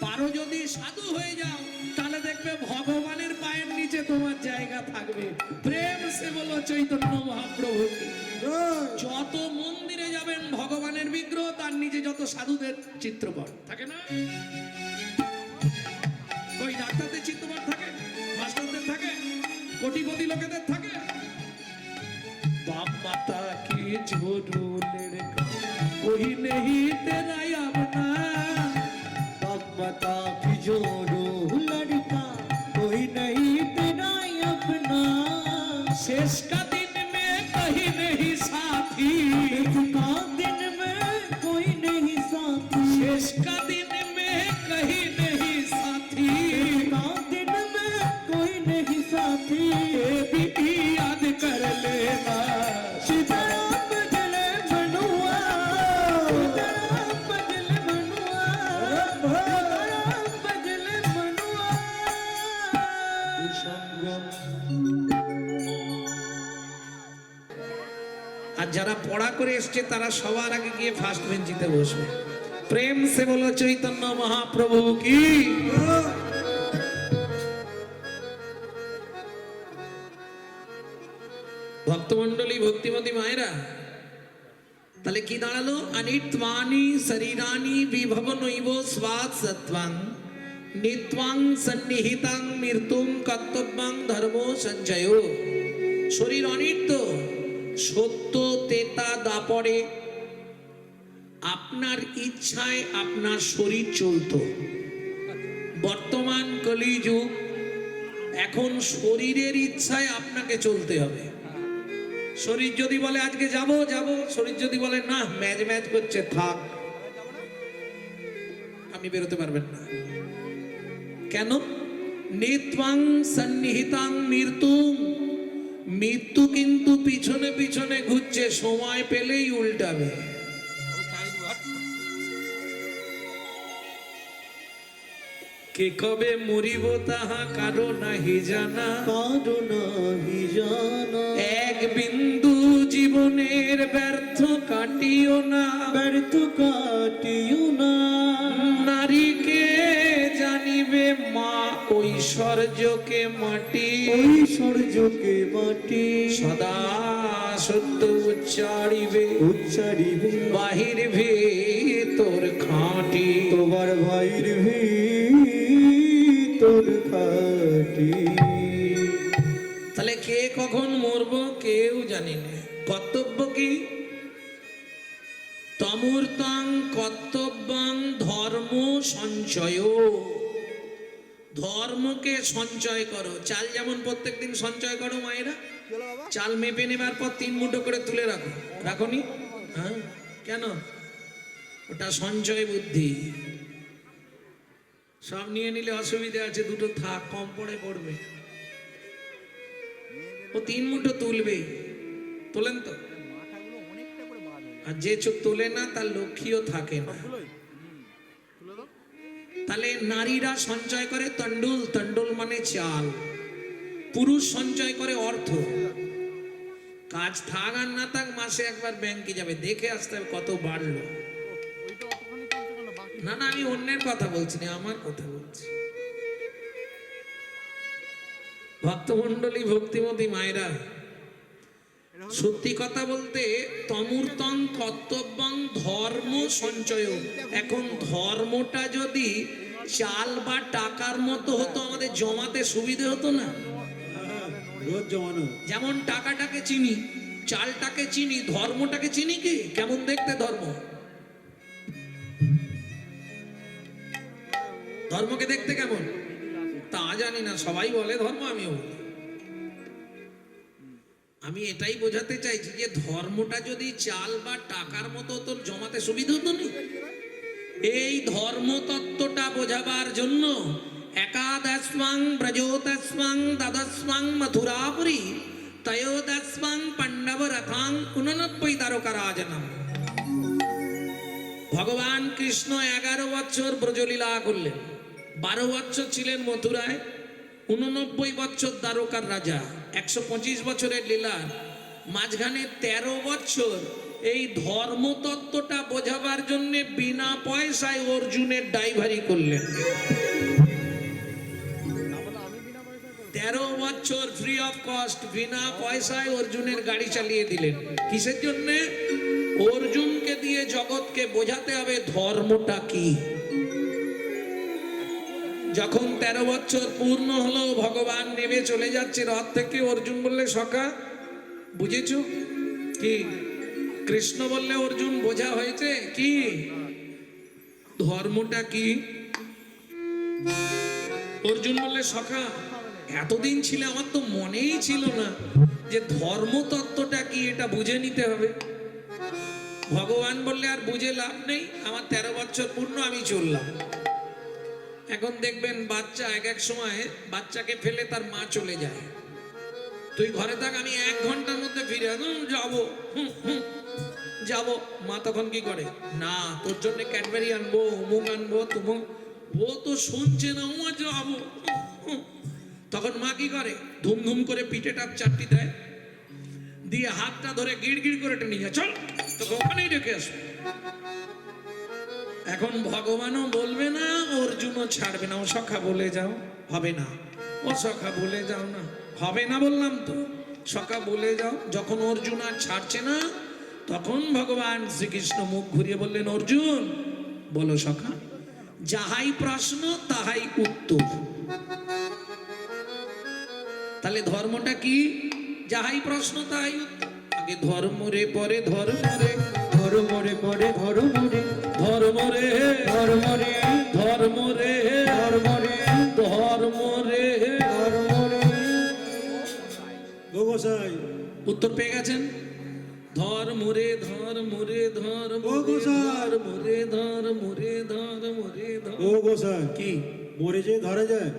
পারো যদি সাধু হয়ে যাও, তাহলে দেখবে ভগবানের পায়ের নিচে তোমার জায়গা থাকবে। প্রেম সে বলো চৈতন্য মহাপ্রভু কি। যত মন্দিরে যাবেন ভগবানের বিগ্রহ, তার নিচে যত সাধুদের চিত্রপট থাকে না? ওই ডাক্তারদের চিত্রপট থাকে, মাস্টারদের থাকে, কোটিপতি লোকেদের থাকে। बाप माता की जोड़ो लड़का कोई नहीं तेरा अपना। बाप बता की जोड़ो लड़का कोई नहीं तेरा अपना। शेष का दिन में कहीं नहीं साथी, का दिन में कोई नहीं साथी। शेष का दिन में कहीं नहीं साथी, का दिन में कोई नहीं साथी। ये भी याद कर लेना। सीताराम बदले बनुआ, सीताराम बदले बनुआ, सीताराम बदले बनुआ। আর যারা পড়া করে এসছে তারা সবার আগে গিয়ে ফার্স্ট বেঞ্চিতে বসবে। প্রেম সে বলো চৈতন্য মহাপ্রভু কি। ভক্তমন্ডলী, ভক্তিমতী মায়েরা, তাহলে কি দাঁড়ালো? অনিত্বানি শরীরানি বিভবনৈব স্বাদ সত্ত্বং নিত্বাং সন্নিহিতাং মৃত্যুং কর্তব্যং ধর্ম সঞ্চয়। শরীর অনিত্য, সত্য তেতা দাপরে আপনার ইচ্ছায় আপনার শরীর চলতো। বর্তমান কলিযুগ, এখন শরীরের ইচ্ছায় আপনাকে চলতে হবে। শরীর যদি বলে আজকে যাব যাব, শরীর যদি বলে না ম্যাচ ম্যাচ করছে থাক, আপনি বেরোতে পারবেন না। কেন? নিত্বাং সন্নিহিতাং মৃত্যুং, মৃত্যু কিন্তু পিছনে পিছনে ঘুরছে, সময় পেলেই উল্টাবে। কে কবে মরিব তাহা কারো নাহি জানা, কারো নাহি জানা। এক বিন্দু জীবনের ব্যর্থ কাটিও না, ব্যর্থ কাটিও না। নারীকে জানিবে মা ঐশ্বর্যকে মাটি, ঐশ্বর্যকে মাটি। সদা সত্য উচ্চারিবে, উচ্চারিবে বাহির ভেতর খাঁটি। তোমার ভাইয়ের ভিতর খাটি। তাহলে কে কখন মরবো কেউ জানি না। কর্তব্য কি? তমূর্তং কর্তব্যং ধর্ম সঞ্চয়। ধর্মকে সঞ্চয় করো। চাল যেমন প্রত্যেকদিন সঞ্চয় করো মায়েরা, চাল মেপে নেবার পর 3 মুঠো করে তুলে রাখো, রাখোনি? হ্যাঁ, কেন? ওটা সঞ্চয় বুদ্ধি। সব নিয়ে নিলে অসুবিধা আছে, দুটো থাক, কম পড়ে পড়বে। ও 3 মুঠো তুলবেই। তোলেন তো? আর যে তোলে না তার লক্ষ্মীও থাকে না। তাহলে নারীরা সঞ্চয় করে তন্ডুল, তন্ডুল মানে চাল। পুরুষ সঞ্চয় করে অর্থ। কাজ থাক আর না থাক, মাসে একবার ব্যাংকে যাবে, দেখে আসতে হবে কত বাড়লো। না না, আমি অন্যের কথা বলছি না, আমার কথা বলছি। ভক্তমন্ডলী, ভক্তিমতী মায়েরা, সত্যি কথা বলতে তমূর্তং কর্তব্যং ধর্ম সঞ্চয়। এখন ধর্মটা যদি চাল বা টাকার মতো হতো, আমাদের জমাতে সুবিধে হতো না? রোজ জমানো। যেমন টাকাটাকে চিনি, চালটাকে চিনি, ধর্মটাকে চিনি কি? কেমন দেখতে ধর্ম? ধর্মকে দেখতে কেমন তা জানি না, সবাই বলে ধর্ম, আমিও বলি। আমি এটাই বোঝাতে চাইছি যে ধর্মটা যদি চাল বা টাকার মতো তোর জমাতে সুবিধা হতো না। এই ধর্ম তত্ত্বটা বোঝাবার জন্য একাদশমাং ব্রজোতস্মাং দ্বাদশমাং মথুরাপুরী ত্রয়োদশমাং পাণ্ডব রথাং 89 দ্বারকারাজনম। ভগবান কৃষ্ণ 11 বছর ব্রজলীলা করলেন, 12 বছর ছিলেন মথুরায়, 89 বছর দ্বারকার রাজা, 125 বছরের লীলার মাঝখানে 13 বছর এই ধর্মতত্ত্বটা বোঝাবার জন্য বিনা পয়সায় অর্জুনের ড্রাইভারি করলেন। 13 বছর ফ্রি অফ কস্ট বিনা পয়সায় অর্জুনের গাড়ি চালিয়ে দিলেন। কিসের জন্য? অর্জুনকে দিয়ে জগৎকে বোঝাতে হবে ধর্মটা কি। যখন 13 বছর পূর্ণ হলো, ভগবান নেমে চলে যাচ্ছে রথ থেকে, অর্জুন বললে সখা বুঝেছো কি? কৃষ্ণ বললে অর্জুন বোঝা হয়েছে কি? ধর্মটা কি? অর্জুন বললে সখা এতদিন ছিল আমার তো মনেই ছিল না যে ধর্ম তত্ত্বটা কি, এটা বুঝে নিতে হবে। ভগবান বললে আর বুঝে লাভ নেই, আমার 13 বছর পূর্ণ, আমি চললাম। এখন দেখবেন বাচ্চা এক এক সময় বাচ্চাকে ফেলে তার মা চলে যায়, তুই ঘরে থাক, আমি 1 ঘন্টার মধ্যে ফিরে যাবো যাবো। মা তখন কি করে? না তোর জন্য ক্যাডবেরি আনবো, অমুক আনবো, তুমুক। ও তো শুনছে না, ও যাবো। তখন মা কি করে? ধুম ধুম করে পিঠে টাপ 4টি দেয়, দিয়ে হাতটা ধরে গিড় গিড় করে টেনে যায়, চল তোকে ওখানেই রেখে আসবো। এখন ভগবানও বলবে না, অর্জুনও ছাড়বে না। ও সখা বলে যাও, হবে না। ও সখা বলে যাও না, হবে না বললাম তো, সখা বলে যাও। যখন অর্জুন আর ছাড়ছে না, তখন ভগবান শ্রীকৃষ্ণ মুখ ঘুরিয়ে বললেন, অর্জুন বলো সখা, যাহাই প্রশ্ন তাহাই উত্তর। তাহলে ধর্মটা কি? যাহাই প্রশ্ন তাহাই উত্তর। আগে ধর্ম রে, পরে ধর্ম রে, ধর্ম রে পরে ধর্ম রে, ধর্ম রে, ধর্ম রে, ধর্ম রে, ধর্ম রে, ধর্ম রে। ধর্ম রে। গো গোসাই, উত্তর পেয়ে গেছেন? ধর্ম রে, ধর্ম রে, ধর্ম ও গোসাই। ধর্ম রে, ধর্ম রে, ধর্ম রে, ও গোসাই, কি মরে যে ধরা যায়,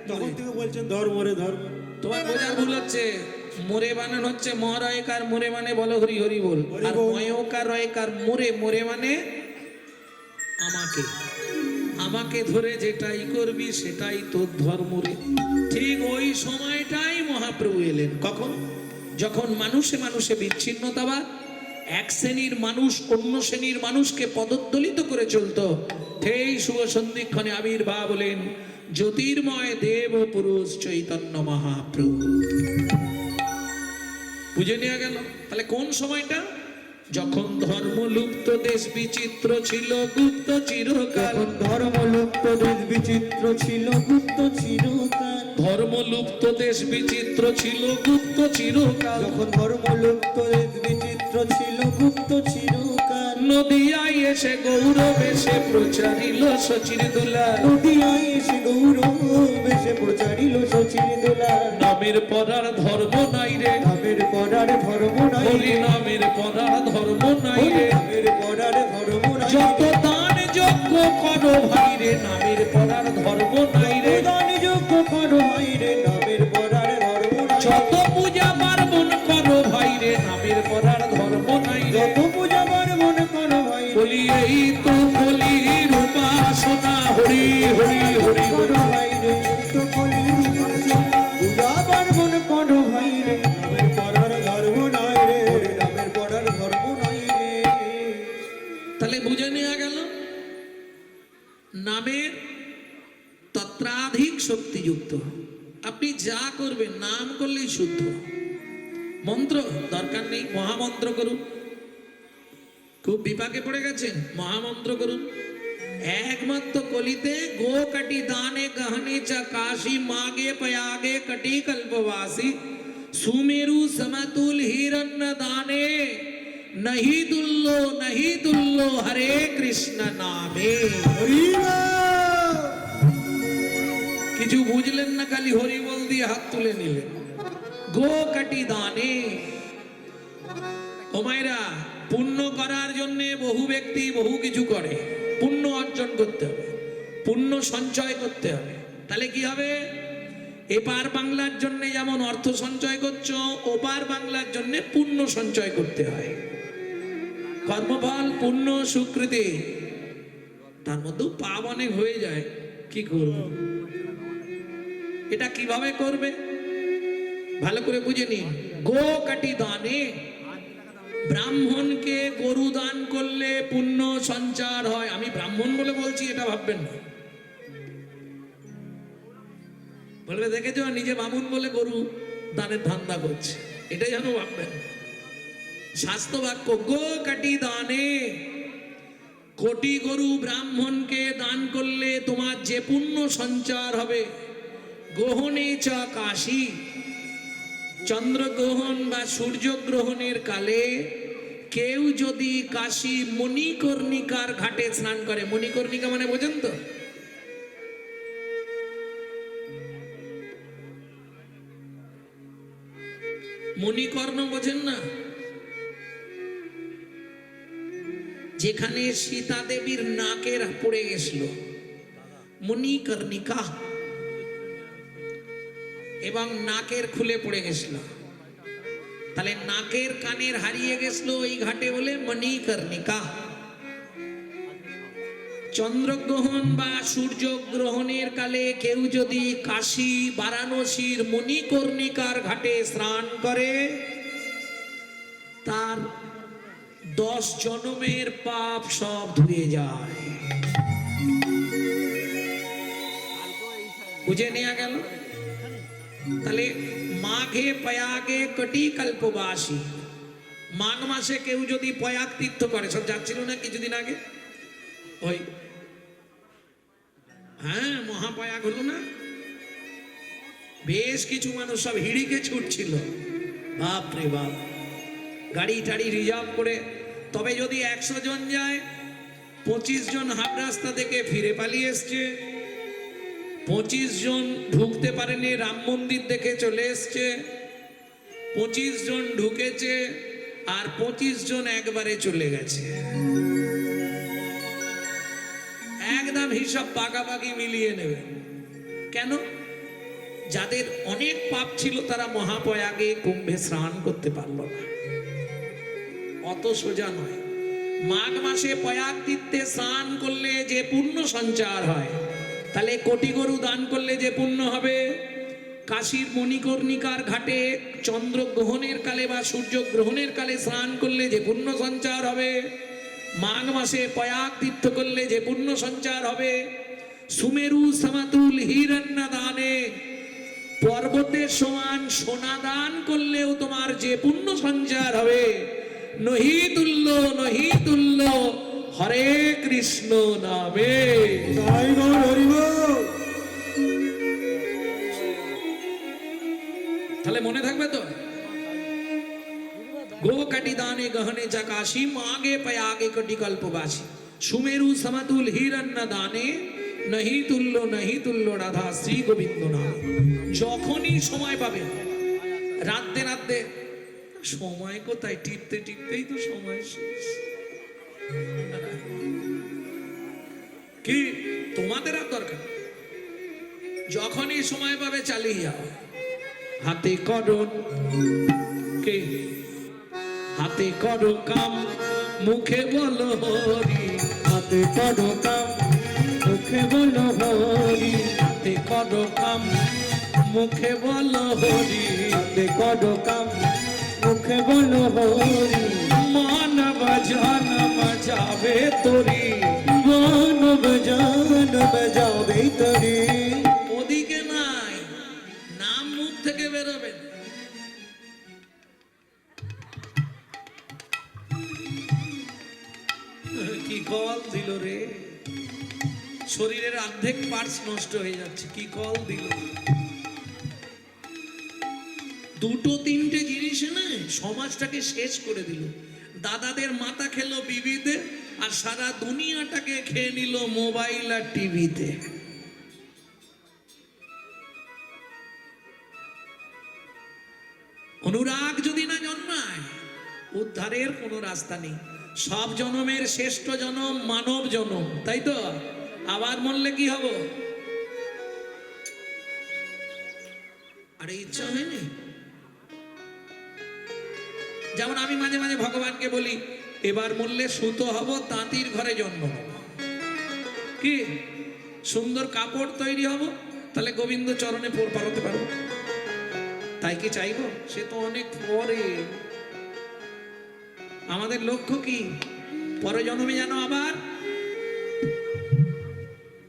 তখন থেকে বলছেন ধর্ম রে ধর্ম। তোমার বোঝার ভুল হচ্ছে। মোরে বানান হচ্ছে মরয়কার, মোরে মানে বলো হরি হরি বল। হরি আর বল। ময়কার রয়কার মোরে, মোরে মানে আমাকে, আমাকে ধরে যেটাই করবি সেটাই তোর ধর্ম রে। ঠিক ওই সময়টাই মহাপ্রভু এলেন। কখন? যখন মানুষে মানুষে বিচ্ছিন্নতাবাদ, এক শ্রেণীর মানুষ অন্য শ্রেণীর মানুষকে পদদলিত করে চলতো, সেই শুভ সন্ধিক্ষণে আবির্ভাব হলেন জ্যোতির্ময় দেব পুরুষ চৈতন্য মহাপ্রভু। বুঝে নেওয়া গেল? তাহলে কোন সময়টা? যখন ধর্মলুপ্ত দেশ বিচিত্র ছিল গুপ্ত চিরকাল। যখন ধর্ম লুপ্ত দেশ বিচিত্র ছিল গুপ্ত চিরকাল, ধর্মলুপ্ত দেশ বিচিত্র ছিল গুপ্ত চিরকাল। যখন ধর্ম লুপ্ত দেশ বিচিত্র ছিল গুপ্ত চিরকাল, নদিয়ায় এসে গৌরব এসে প্রচারিল সচির দুলাল। নদিয়ায় এসে গৌরব এসে প্রচারিল শচীর দোলাল। নামের পরার ধর্ম নাই রে, নামের পরার ধর্ম নাই হরি রে, নামের পরার ধর্ম নাই রে। নামের পরার ধর্ম নাই যত রে, দান যজ্ঞ করো ভাই রে, নামের পরার ধর্ম নাই রে। দান যোগ্য করো ভাই রে, নামের পরার ধর্ম নাই রে। যত পূজা পার্বণ করো ভাই রে, নামের পরার ধর্ম নাই রে। যত পূজা পার্বণ করো ভাই রে, বলি এই তো কলির উপাসনা, হরি হরি হরি হরি। করো ভাই রে, তো কলির উপাসনা। পূজা পার্বণ করো ভাই রে, নামের পরার ধর্ম নাই রে, নামের পরার ধর্ম নাই রে। তাহলে বুঝে নেওয়া গেল নামের তত্রাধিক শক্তিযুক্ত। আপনি যা করবেন নাম করলেই শুদ্ধ। মন্ত্র দরকার নেই, মহামন্ত্র করুন। খুব বিপাকে পড়ে গেছেন, মহামন্ত্র করুন। একমাত্র কলিতে গো কটি দানে গহনে চ কাশী মাগে পয়াগে कटी कल्पवासी सुमेरु समतुल हिरण्य दाने नहीं दुल्लो हरे कृष्ण नामे। হরি বল। কিছু বুঝলেন না, খালি হরি বল দিয়ে হাত তুলে নিলেন। গো কাটি দানে। ও মায়েরা, পুণ্য করার জন্য বহু ব্যক্তি বহু কিছু করে। পুণ্য অর্জন করতে হবে, পুণ্য সঞ্চয় করতে হবে। তাহলে কি হবে? এপার বাংলার জন্য যেমন অর্থ সঞ্চয় করছো, ওপার বাংলার জন্য পুণ্য সঞ্চয় করতে হয়। কর্মফল পুণ্য সুকৃতি, তার মধ্যেও পাপ অনেক হয়ে যায়। কি করব? এটা কিভাবে করবে ভালো করে বুঝে নিন। গো কাটি দানে, ব্রাহ্মণকে গরু দান করলে পুণ্য সঞ্চার হয়। আমি ব্রাহ্মণ বলে বলছি, এটা ভাববেন না। বলবে দেখেছো নিজে বামুন বলে গরু দানের ধান্দা করছে, এটা যেন ভাববেন। শাস্ত্র বাক্য গো কাটি দানে, কোটি গরু ব্রাহ্মণকে দান করলে তোমার যে পুণ্য সঞ্চার হবে। গ্রহণে চ কাশী, চন্দ্রগ্রহণ বা সূর্যগ্রহণের কালে কেউ যদি কাশী মণিকর্ণিকার ঘাটে স্নান করে, মণিকর্ণিকা মানে বোঝেন তো? মণিকর্ণ বোঝেন না? যেখানে সীতা দেবীর নাকের পড়ে গেছিল মণিকর্ণিকা, এবং নাকের খুলে পড়ে গেছিল, তাহলে নাকের কানের হারিয়ে গেছিল ওই ঘাটে বলে মণিকর্ণিকা। চন্দ্রগ্রহণ বা সূর্যগ্রহণের কালে কেউ যদি কাশী বারাণসীর মণিকর্ণিকার ঘাটে স্নান করে, তার 10 জন্মের পাপ সব ধুয়ে যায়। বুঝে নেওয়া গেল? তাহলে মাঘে পয়াগে কটি কল্পবাসী, মাঘ মাসে কেউ যদি পয়াগ তীর্থ করে, সব যাচ্ছিল না কিছুদিন আগে, ওই হ্যাঁ মহাপয়াগ হলো না, বেশ কিছু মানুষ সব হিড়িকে ছুটছিল। বাপ রে বাপ, গাড়ি টাড়ি রিজার্ভ করে। তবে যদি 100 জন যায়, 25 জন হাফ রাস্তা থেকে ফিরে পালিয়ে এসছে, 25 জন ঢুকতে পারেনি, রাম মন্দির দেখে চলে এসছে, 25 জন ঢুকেছে, আর 25 জন একবারে চলে গেছে। একদম হিসাব পাকাপাকি মিলিয়ে নেবে। কেন? যাদের অনেক পাপ ছিল তারা মহাপয়াগে কুম্ভে স্নান করতে পারল না। অত সোজা নয়। মাঘ মাসে পয়াগ তীর্থে স্নান করলে যে পুণ্য সঞ্চার হয়, তাহলে কোটি গরু দান করলে যে পুণ্য হবে, কাশীর মণিকর্ণিকার ঘাটে চন্দ্রগ্রহণের কালে বা সূর্যগ্রহণের কালে স্নান করলে যে পুণ্য সঞ্চার হবে, মাঘ মাসে পয়াগ তীর্থ করলে যে পুণ্য সঞ্চার হবে, সুমেরু সমাতুল হিরণ্য দানে, পর্বতের সমান সোনা দান করলেও তোমার যে পুণ্য সঞ্চার হবে, নহি তুল্য নহি তুল্য হরে কৃষ্ণ নামে। তাই গো হরি বল। তাহলে মনে থাকবে তো? গো কাটি দানে গহনে চাকাশি, মাগে পয়াগে কটি কল্পবাসী, সুমেরু সমতুল হিরণ্য দানে, নহি তুল্য রাধা শ্রী গোবিন্দ নাম। যখনই সময় পাবেন, রাতে রাতে, সময় কোথায়, টিপতে টিপতেই তো সময় শেষ। কি তোমাদের আর দরকার? যখনই সময় পাবে চালিয়ে যাও। হাতে করো কে, হাতে করো কাম, মুখে বলো হরি, হাতে করো কাম, মুখে বলো হরি, হাতে করো কাম, মুখে বলো হরি, হাতে করো কাম, মুখে বলো হরি, মান বাজান বাজাবে তোরি, গান বাজান বাজাবে তরি। ওদিকে নাই, নাম মুখ থেকে বেরোবে। কি কল দিল রে, শরীরের অর্ধেক পার্টস নষ্ট হয়ে যাচ্ছে, কি কল দিল। দুটো তিনটে জিনিস না সমাজটাকে শেষ করে দিল। দাদাদের মাথা খেলো বিবিতে, আর সারা দুনিয়াটাকে খেয়ে নিল মোবাইল আর টিভিতে। অনুরাগ যদি না জন্মায় উদ্ধারের কোনো রাস্তা নেই। সব জনমের শ্রেষ্ঠ জনম মানব জনম, তাই তো? আবার মরলে কি হব? আরে ইচ্ছা হয়নি? যেমন আমি মাঝে মাঝে ভগবানকে বলি, এবার মরলে সুতো হব, তাঁতির ঘরে জন্ম নেব, কি সুন্দর কাপড় তৈরি হব, তাহলে গোবিন্দ চরণে পারতে পারবো। তাই কি চাইবো? সে তো অনেক পরে। আমাদের লক্ষ্য কি? পরে জন্মে যেন আবার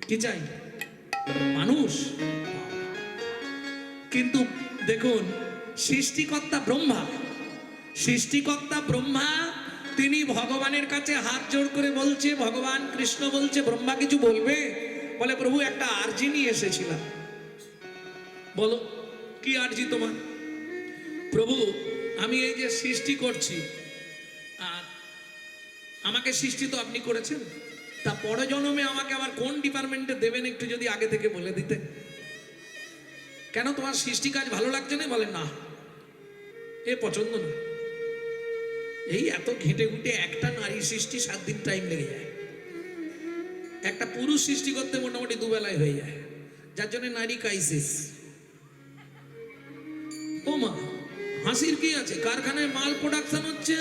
কি চাই? মানুষ। কিন্তু দেখুন, সৃষ্টিকর্তা ব্রহ্মা, সৃষ্টিকর্তা ব্রহ্মা তিনি ভগবানের কাছে হাত জোড় করে বলছে, ভগবান কৃষ্ণ বলছে, ব্রহ্মা কিছু বলবে? বলে, প্রভু একটা আর্জি নিয়ে এসেছিলাম। বলো কি আর্জি তোমার? প্রভু আমি এই যে সৃষ্টি করছি, আর আমাকে সৃষ্টি তো আপনি করেছেন, তা পরে জন্মে আমাকে আবার কোন ডিপার্টমেন্টে দেবেন একটু যদি আগে থেকে বলে দিতে। কেন তোমার সৃষ্টি কাজ ভালো লাগছে না? বলে না, এ পছন্দ না। এই এত ঘেঁটে ঘুটে একটা নারী সৃষ্টি 7 দিন টাইম লেগে যায়, একটা পুরুষ সৃষ্টি করতে মোটামুটি দুবেলায় হয়ে যায়, যার জন্য নারী ক্রাইসিস। ও মা, হাসির কি আছে? কারখানায় মাল প্রোডাকশন হচ্ছে,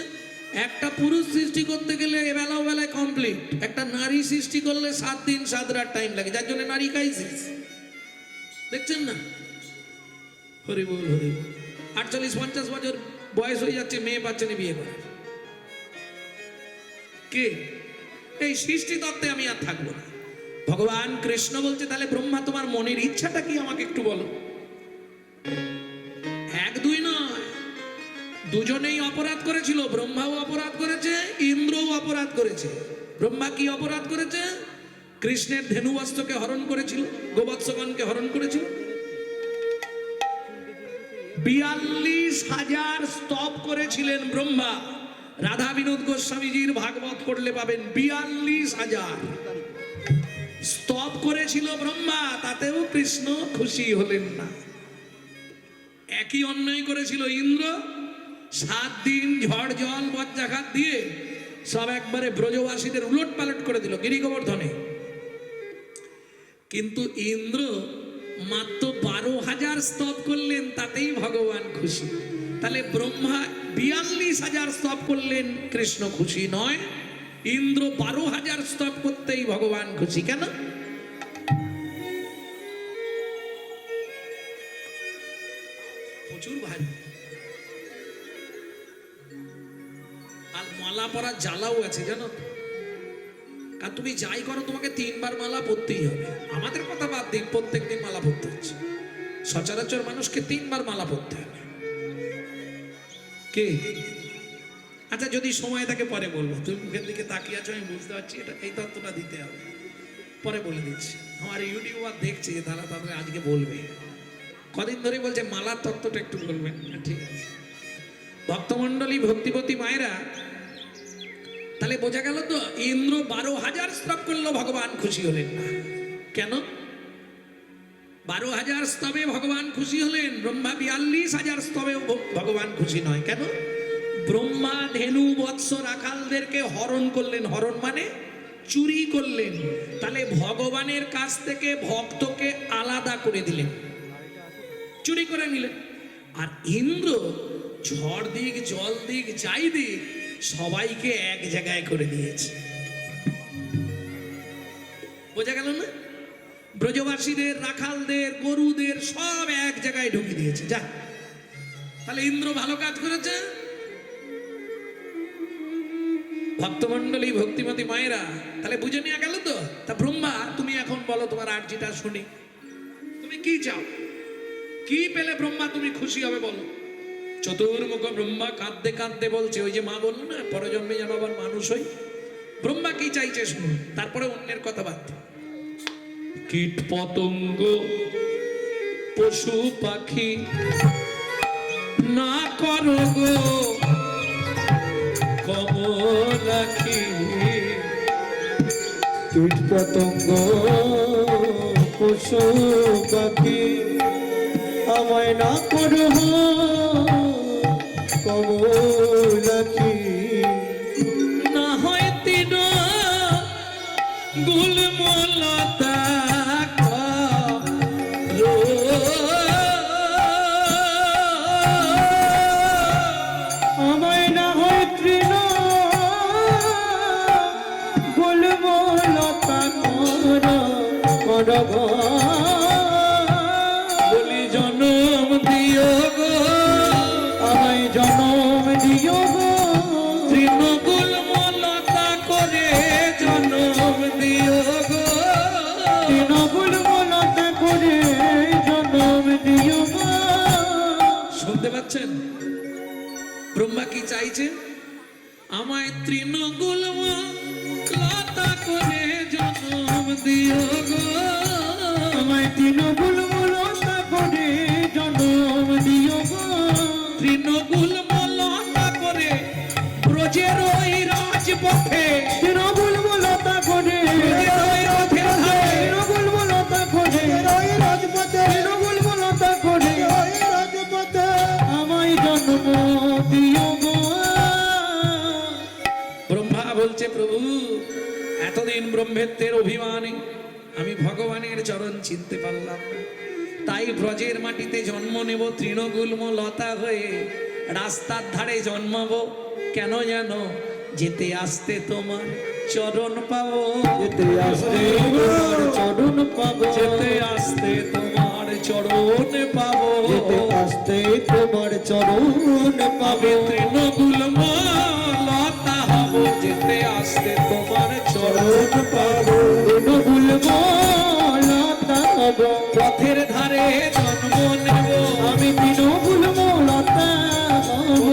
একটা পুরুষ সৃষ্টি করতে গেলে এবেলা বেলায় কমপ্লিট, একটা নারী সৃষ্টি করলে 7 দিন 7 রাত টাইম লাগে, যার জন্য নারী ক্রাইসিস। দেখছেন না? হরি বল হরি বল। 48-50 বছর বয়স হয়ে যাচ্ছে, মেয়ে পাচ্ছে না বিয়ে করার। কে? এই সৃষ্টি তত্ত্বে আমি আর থাকবো না। ভগবান কৃষ্ণ বলছে, তাহলে ব্রহ্মা তোমার মনের ইচ্ছাটা কি আমাকে একটু বলো। 1-2 নয়, দুজনেই অপরাধ করেছিল। ব্রহ্মাও অপরাধ করেছে, ইন্দ্রও অপরাধ করেছে। ব্রহ্মা কি অপরাধ করেছে? কৃষ্ণের ধেনুবৎসকে হরণ করেছিল, গোবৎসগণকে হরণ করেছিল। 42,000 স্তব করেছিলেন ব্রহ্মা। রাধা বিনোদ গোস্বামীজির ভাগবত পড়লে পাবেন 42,000 স্তব করেছিল ব্রহ্মা, তাতেও কৃষ্ণ খুশি হলেন না। একই অন্যায় করেছিল ইন্দ্র। 7 দিন ঝড় জল বজ্রাঘাত দিয়ে সব একবারে ব্রজবাসীদের উলট পালট করে দিল গিরি গোবর্ধনে। কিন্তু ইন্দ্র মাত্র 12,000 স্তব করলেন, তাতেই ভগবান খুশি। তাহলে ব্রহ্মা 42,000 স্তব করলেন, কৃষ্ণ খুশি নয়। ইন্দ্র 12,000 স্তব করতেই ভগবান খুশি। কেন? প্রচুর ভারী। আর মালা পরা জ্বালাও আছে জানো। কারণ তুমি যাই করো তোমাকে 3 বার মালা পরতেই হবে। আমাদের কথা বাদ দিন, প্রত্যেকদিন মালা পরতে হচ্ছে। সচরাচর মানুষকে 3 বার মালা পরতে হবে। কে? আচ্ছা যদি সময় থাকে পরে বলবো, তুমি মুখের দিকে তাকিয়ে আছো, আমি বুঝতে পারছি এটা, এই তত্ত্বটা দিতে হবে, পরে বলে দিচ্ছি। আমার ইউটিউবার দেখছে, তারা তাদের আজকে বলবে। কদিন ধরে বলছে মালার তত্ত্বটা একটু বলবেন। ঠিক আছে ভক্তমণ্ডলী, ভক্তিপতি মায়েরা, তাহলে বোঝা গেল তো ইন্দ্র 12,000 স্তব করলো, ভগবান খুশি হলেন না। কেন? 12,000 স্তবে ভগবান খুশি হলেন, ব্রহ্মা 42,000 স্তবেও ভগবান খুশি নয়। কেন? ব্রহ্মা ধেনু বৎস রাখালদেরকে হরণ করলেন। হরণ মানে চুরি করলেন। তাহলে ভগবানের কাছ থেকে ভক্তকে আলাদা করে দিলেন, চুরি করে নিলেন। আর ইন্দ্র ঝড় দিক জল দিক যাই দিক সবাইকে এক জায়গায় করে দিয়েছে। বোঝা গেল না? ব্রজবাসীদের, রাখালদের, গরুদের সব এক জায়গায় ঢুকে দিয়েছে। যা, তাহলে ইন্দ্র ভালো কাজ করেছে। ভক্তমণ্ডলী, ভক্তিমতী মায়েরা, তাহলে বুঝে নেওয়া গেল তো। তা ব্রহ্মা, তুমি এখন বলো তোমার আর্জিটা শুনি, তুমি কি চাও? কি পেলে ব্রহ্মা তুমি খুশি হবে বলো? চতুর্মুখ ব্রহ্মা কাঁদতে কাঁদতে বলছে, ওই যে মা বললো না পরজন্মে যেন আবার মানুষ হই। ব্রহ্মা কি চাইছে শুনুন, তারপরে অন্যের কথা বাদ। কীট পতঙ্গ পশু পাখি না করো গো কমলাখি। কীট পতঙ্গ পশু পাখি আমায় না করো কমলাখি না হয় তিন গুলমলতা আমায় না হয় তৃণ গুলমলতা কর বলি জনম দিও গো, আমায় জনম দিও গো তৃণগুল মলতা করে জনম দিও গো। তৃণগুল মলতা করে জনম দিও গো। শুনতে পাচ্ছেন ব্রহ্মা কি চাইছে? আমায় তৃণগুল মলতা করে জনম দিও গো। আমায় তৃণগুল মলতা করে জনম দিও গো। তৃণগুল মলতা করে ব্রজের ওই রাজপথে, তৃণগুল মলতা করে ব্রজের ওই রথের ধারে, তৃণগুল মলতা করে রাজপথে তৃণগুল মলতা করে রাজপথে আমায় জন্ম দিও গো। ব্রহ্মা বলছে প্রভু এতদিন ব্রহ্মেত্বের অভিমানে আমি ভগবানের চরণ চিনতে পারলাম না, তাই ব্রজের মাটিতে জন্ম নেব তৃণগুল্ম লতা হয়ে, রাস্তার ধারে জন্মাবো। কেন জানো? যেতে আসতে তোমার চরণ পাবো, যেতে আসতে তোমার চরণ পাবো, যেতে আসতে তোমার চরণ পাবো, যেতে আসতে তোমার চরণ আমি পাবো। তৃণগুল্ম লতা হব, যেতে আসতে তোমার চরণ পাবো। তৃণগুল মলতা হব, পথের ধারে জন্ম নেব, আমি তৃণগুল মলতা হব,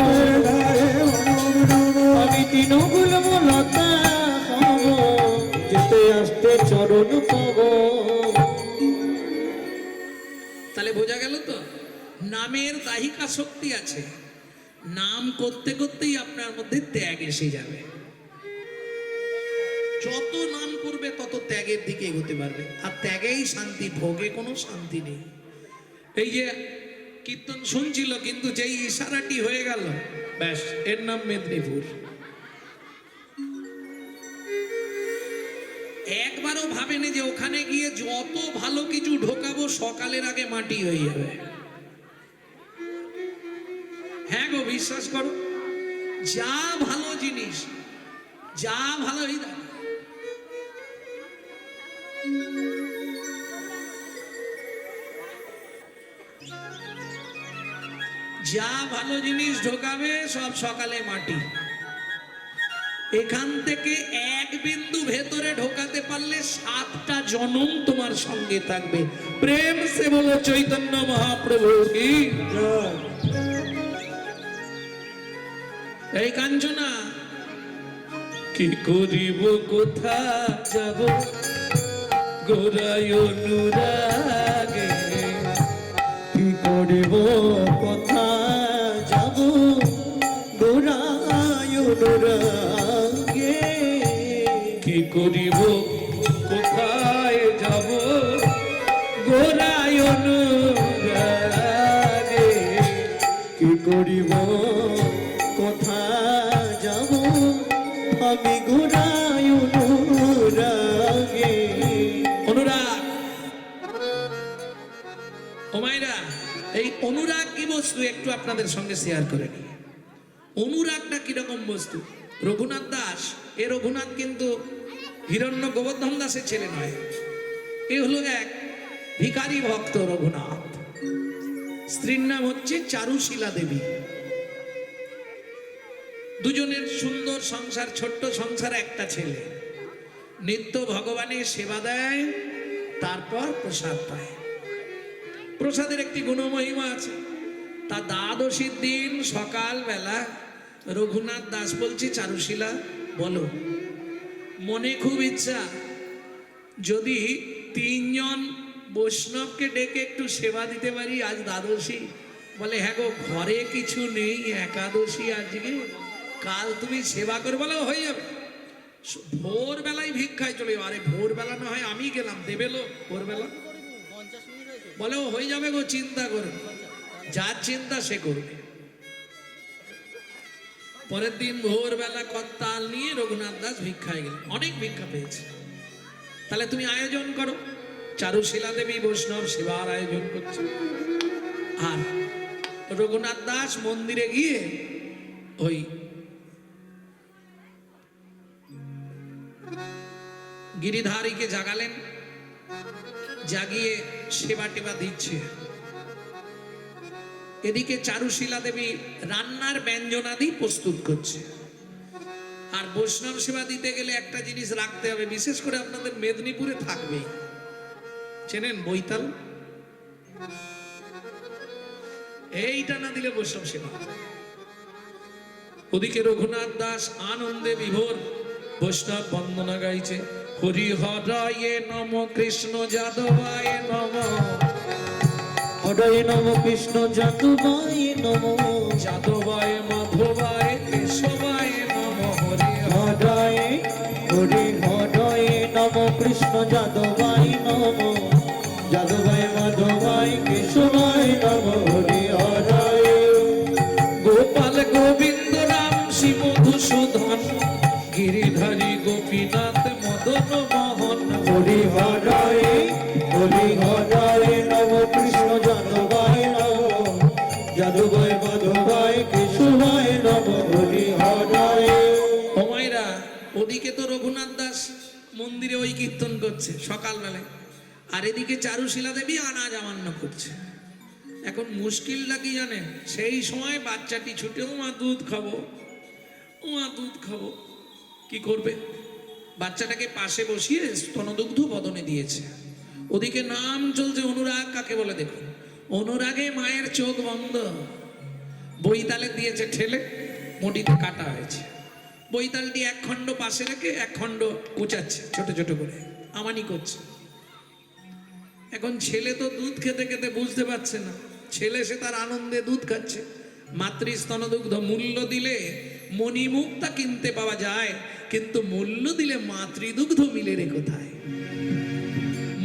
আমি তৃণগুল মলতা হব, যেতে আসতে চরণ পাবো। তাহলে বোঝা গেল তো নামের দাহিকা শক্তি আছে। নাম করতে করতেই আপনার মধ্যে ত্যাগ এসে যাবে। যত নাম করবে তত ত্যাগের দিকে এগোতে পারবে, আর ত্যাগেই শান্তি, ভোগে কোনো শান্তি নেই। এই যে কীর্তন শুনছিল, কিন্তু যেই ইশারাটি হয়ে গেল, ব্যাস এর নাম মেদিনীপুর। একবারও ভাবেনি যে ওখানে গিয়ে যত ভালো কিছু ঢোকাবো সকালের আগে মাটি হয়ে যাবে। হ্যাঁ গো, বিশ্বাস করো, যা ভালো জিনিস, যা ভালো যা ভালো জিনিস ঢোকাবে সব সকালে মাটি। এখান থেকে এক বিন্দু ভেতরে ঢোকাতে পারলে 7টা জনম তোমার সঙ্গে থাকবে। প্রেম সে বলো চৈতন্য মহাপ্রভু কি জয়। এই কাঞ্চনা কি করিব, কোথা যাব, গোরায় অনুরাগে কি করিব, কথা যাব, গোরায় অনুরাগে কি করিব, কোথায় যাব, গোরায় অনুরাগে কি করিব, কথা যাব, আমি গোরায় অনুরাগে। অনুরাগ। ও মায়েরা, এই অনুরাগ কি বস্তু একটু আপনাদের সঙ্গে শেয়ার করে নিই। অনুরাগটা কিরকম বস্তু? রঘুনাথ দাস, এ রঘুনাথ কিন্তু হিরণ্য গোবর্ধন দাসের ছেলে নয়, এ হলো এক ভিখারি ভক্ত রঘুনাথ। স্ত্রীর নাম হচ্ছে চারুশীলা দেবী। দুজনের সুন্দর সংসার, ছোট্ট সংসার, একটা ছেলে। নিত্য ভগবানের সেবা দেয়, তারপর প্রসাদ পায়। প্রসাদের একটি গুণমহিমা আছে। তা দ্বাদশীর দিন সকালবেলা রঘুনাথ দাস বলছে, চারুশীলা বলো, মনে খুব ইচ্ছা যদি 3 জন বৈষ্ণবকে ডেকে একটু সেবা দিতে পারি, আজ দ্বাদশী। বলে হ্যাঁ গো, ঘরে কিছু নেই, একাদশী আজকে, কাল তুমি সেবা করে। বলে হয়ে যাবে, ভোরবেলায় ভিক্ষায় চলে যাবে। আরে ভোরবেলা না হয় আমি গেলাম, দেবেলো ভোরবেলা। বলে ও হয়ে যাবে গো, চিন্তা করবে, যার চিন্তা সে করবে। পরের দিন ভোরবেলা করতাল নিয়ে রঘুনাথ দাস ভিক্ষায় গেলেন, অনেক ভিক্ষা পেয়েছে। তাহলে তুমি আয়োজন করো। চারুশীলা দেবী বৈষ্ণব সেবার আয়োজন করছে, আর রঘুনাথ দাস মন্দিরে গিয়ে ওই গিরিধারীকে জাগালেন, জাগিয়ে সেবা টেবা দিচ্ছে। এদিকে চারুশীলা দেবী রান্নার ব্যঞ্জনাদি প্রস্তুত করছে। আর বৈষ্ণব সেবা দিতে গেলে একটা জিনিস রাখতে হবে, বিশেষ করে আপনাদের মেদিনীপুরে থাকবে, চেনেন বৈতাল? এইটা না দিলে বৈষ্ণব সেবা। ওদিকে রঘুনাথ দাস আনন্দে বিভোর বৈষ্ণব বন্দনা গাইছে। হরি হরায়ে নম কৃষ্ণ যাদবায় নম, হরে নম কৃষ্ণ যাদবায় নম, যাদবায় মাধবায় কেশবায় নম। হরি হরায় হরি হরায় নম কৃষ্ণ যাদবায় নম, যাদবায় মাধবায় কেশবায় নম। হরি হরায় গোপাল গোবিন্দ রাম শিব মধুসূদন, গিরিধারী গোপীনাথ মদন মোহন। হরি হরায় হরি হরায় নম কৃষ্ণ যাদবায় নম, যাদবায় মাধবায় কেশবায় নম। হরি হরায়। ও মায়েরা, ওদিকে তো রঘুনাথ দাস মন্দিরে ওই কীর্তন করছে সকালবেলায়, আর এদিকে চারুশীলা দেবী আনাজ আমান্য করছে। এখন মুশকিলটা কি জানেন? সেই সময় বাচ্চাটি ছুটে, ও মা দুধ খাবো, ও মা দুধ খাবো। কি করবে? বাচ্চাটাকে পাশে বসিয়ে স্তনদুগ্ধ বদনে দিয়েছে। ওদিকে নাম চলছে অনুরাগ। কাকে বলে দেখুন? অনুরাগে মায়ের চোখ বন্ধ। বইতালে দিয়েছে ঠেলে, মুঠিতে কাটা হয়েছে। বইতালটি এক খণ্ড পাশে রেখে এক খণ্ড কুচাচ্ছে ছোট ছোট করে, আমানি করছে। এখন ছেলে তো দুধ খেতে খেতে বুঝতে পারছে না, ছেলে সে তার আনন্দে দুধ খাচ্ছে। মাতৃস্তনদুগ্ধ মূল্য দিলে মণিমুক্তা কিনতে পাওয়া যায়, কিন্তু মূল্য দিলে মাতৃদুগ্ধ মিলে রে কোথায়?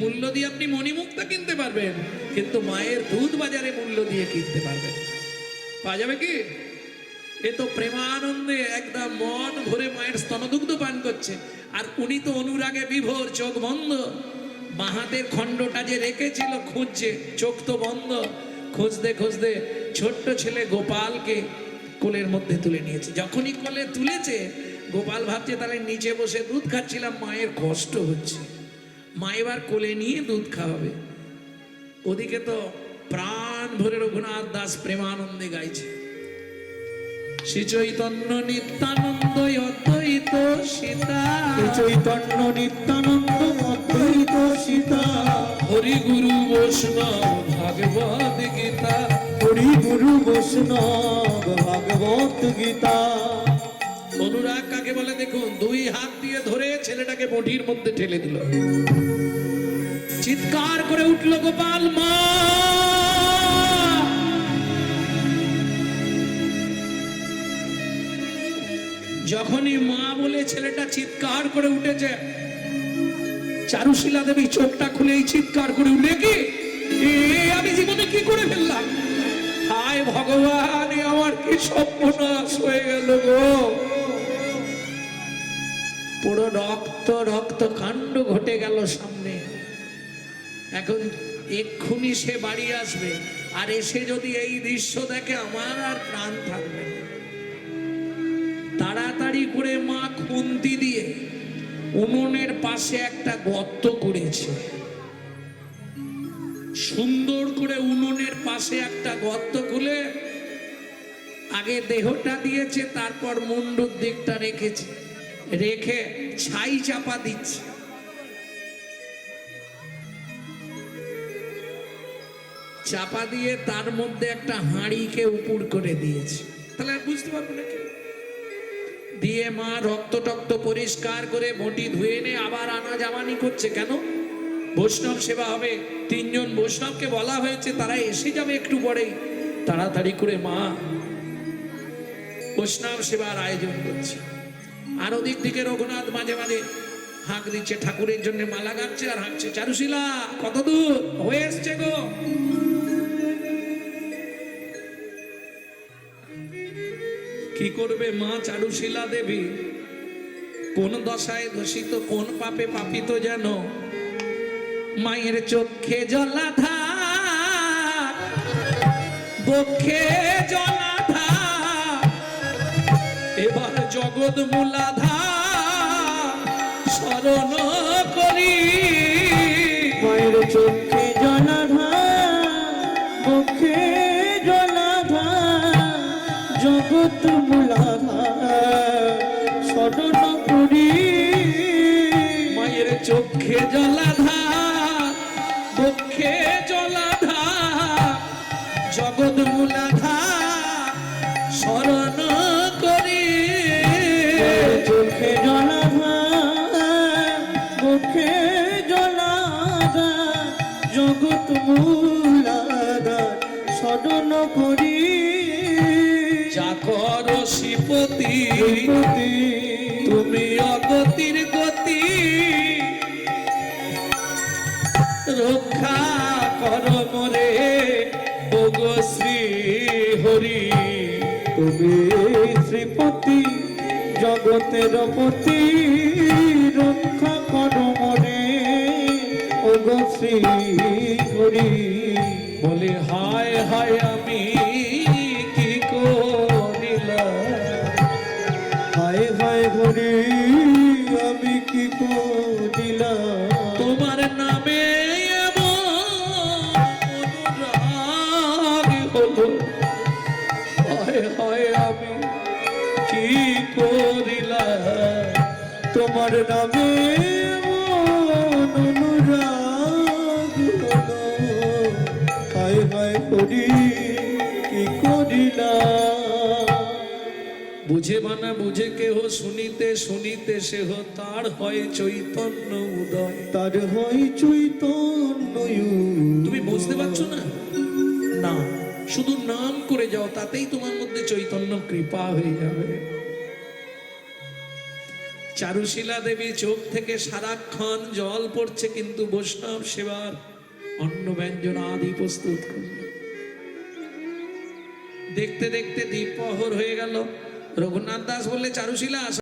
মূল্য দিয়ে আপনি মণিমুক্তা কিনতে পারবেন, কিন্তু মায়ের দুধ বাজারে মূল্য দিয়ে কিনতে পারবেন। পাওয়া যাবে কি? এ তো প্রেমানন্দে একদম মন ভরে মায়ের স্তনদুগ্ধ পান করছে, আর উনি তো অনুরাগে বিভোর, চোখ বন্ধ। বাহাতের খণ্ডটা যে রেখেছিল খুঁজছে, চোখ তো বন্ধ। খুঁজতে খুঁজতে ছোট্ট ছেলে গোপালকে কোলের মধ্যে তুলে নিয়েছে। যখনই কোলে তুলেছে, গোপাল ভাবছে তাহলে নিচে বসে দুধ খাচ্ছিলাম, মায়ের কষ্ট হচ্ছে, মা এবার কোলে নিয়ে দুধ খাওয়াবে। ওদিকে তো প্রাণ ভরে রঘুনাথ দাস প্রেমানন্দে গাইছে। শ্রী চৈতন্য নিত্যানন্দ অদ্বৈত সীতা, চৈতন্য নিত্যানন্দ অদ্বৈত সীতা, হরি গুরু বৈষ্ণব ভাগবত গীতা। হরি গুরু বৈষ্ণব ভাগবত গীতা। অনুরাগ কাকে বলে দেখুন? দুই হাত দিয়ে ধরে ছেলেটাকে মুঠির মধ্যে ঠেলে দিল। চিৎকার করে উঠল গোপাল, মা! যখনই মা বলে ছেলেটা চিৎকার করে উঠেছে, চারুশীলা দেবী চোখটা খুলেই চিৎকার করে উঠে, কি আমি জীবনে কি করে ফেললাম? হায় ভগবান, আমার কি সর্বনাশ হয়ে গেল গো! পুরো রক্ত রক্ত কাণ্ড ঘটে গেল সামনে। এখন এক্ষুনি সে বাড়ি আসবে, আর এসে যদি এই দৃশ্য দেখে, আমার আর প্রাণ থাকবে না। তাড়াতাড়ি করে মা খুন্তি দিয়ে উনুনের পাশে একটা গর্ত করেছে। সুন্দর করে উনুনের পাশে একটা গর্ত খুলে আগে দেহটা দিয়েছে, তারপর মুন্ডুর দিকটা রেখেছে, রেখে ছাই চাপা দিচ্ছে। চাপা দিয়ে তার মধ্যে একটা হাঁড়িকে উপুড় করে দিয়েছে। তাহলে আর বুঝতে পারবো না কেউ। দিয়ে মা রক্ত টক্ত পরিষ্কার করে বটি ধুয়ে এনে আবার আনাজ আমানি করছে। কেন? বৈষ্ণব সেবা হবে। তিনজন বৈষ্ণবকে বলা হয়েছে, তারা এসে যাবে একটু পরেই। তাড়াতাড়ি করে মা বৈষ্ণব সেবার আয়োজন করছে। আর ওদিক থেকে রঘুনাথ মাঝে মাঝে হাঁক দিচ্ছে, ঠাকুরের জন্য মালা গাচ্ছে আর হাঁকছে, চারুশীলা কত দূর হয়ে এসছে গো? কি করবে মা চারুশীলা দেবী? কোন দশায় দোষিত, কোন পাপে পাপিত যেন মায়ের চোখে জলাধার, বক্ষে জলাধার, এবার জগৎ মূলাধার শরণ করি। মায়ের চোখে জলাধার, মুখে জলাধার, জগৎ মূলাধার শরণ করি। মায়ের চোখে জলাধার, বক্ষে জলাধার, জগৎ মূলাধার শরণ করি। চোখে জলাধার, মুখে জলাধার, জগৎ মূলাধার শরণ করি। চাকর শ্রীপতি শ্রীপতি তুমি অগতির গতি, রক্ষা কর মরে ওগো শ্রী হরি। তুমি শ্রীপতি জগতের পতি, রক্ষা করো মনে ওগো শ্রী হরি। বলে হায় হায় আমি কি করিলাম, হায় হায় হরি আমি কি করিলাম। তোমার নামে এমন অনুরাগ হলো, হায় হায় আমি কি করিলাম। তোমার নামে এমন অনুরাগ হলো, হায় হায় হরি কি করিলাম। বুঝে বানা বুঝে কেহ শুনিতে শুনিতে সেহ তার হয় চৈতন্য উদয়। তার হয় চৈতন্য। তুমি বুঝতে পারছো না? না, শুধু নাম করে যাও, তাতেই তোমার মধ্যে চৈতন্য কৃপা হয়ে যাবে। চারুশীলা দেবী চোখ থেকে সারাক্ষণ জল পড়ছে, কিন্তু বৈষ্ণব সেবার অন্ন ব্যঞ্জন আদি প্রস্তুত করল। দেখতে দেখতে দ্বীপহর হয়ে গেল। রঘুনাথ দাস বললে, চারুশীলা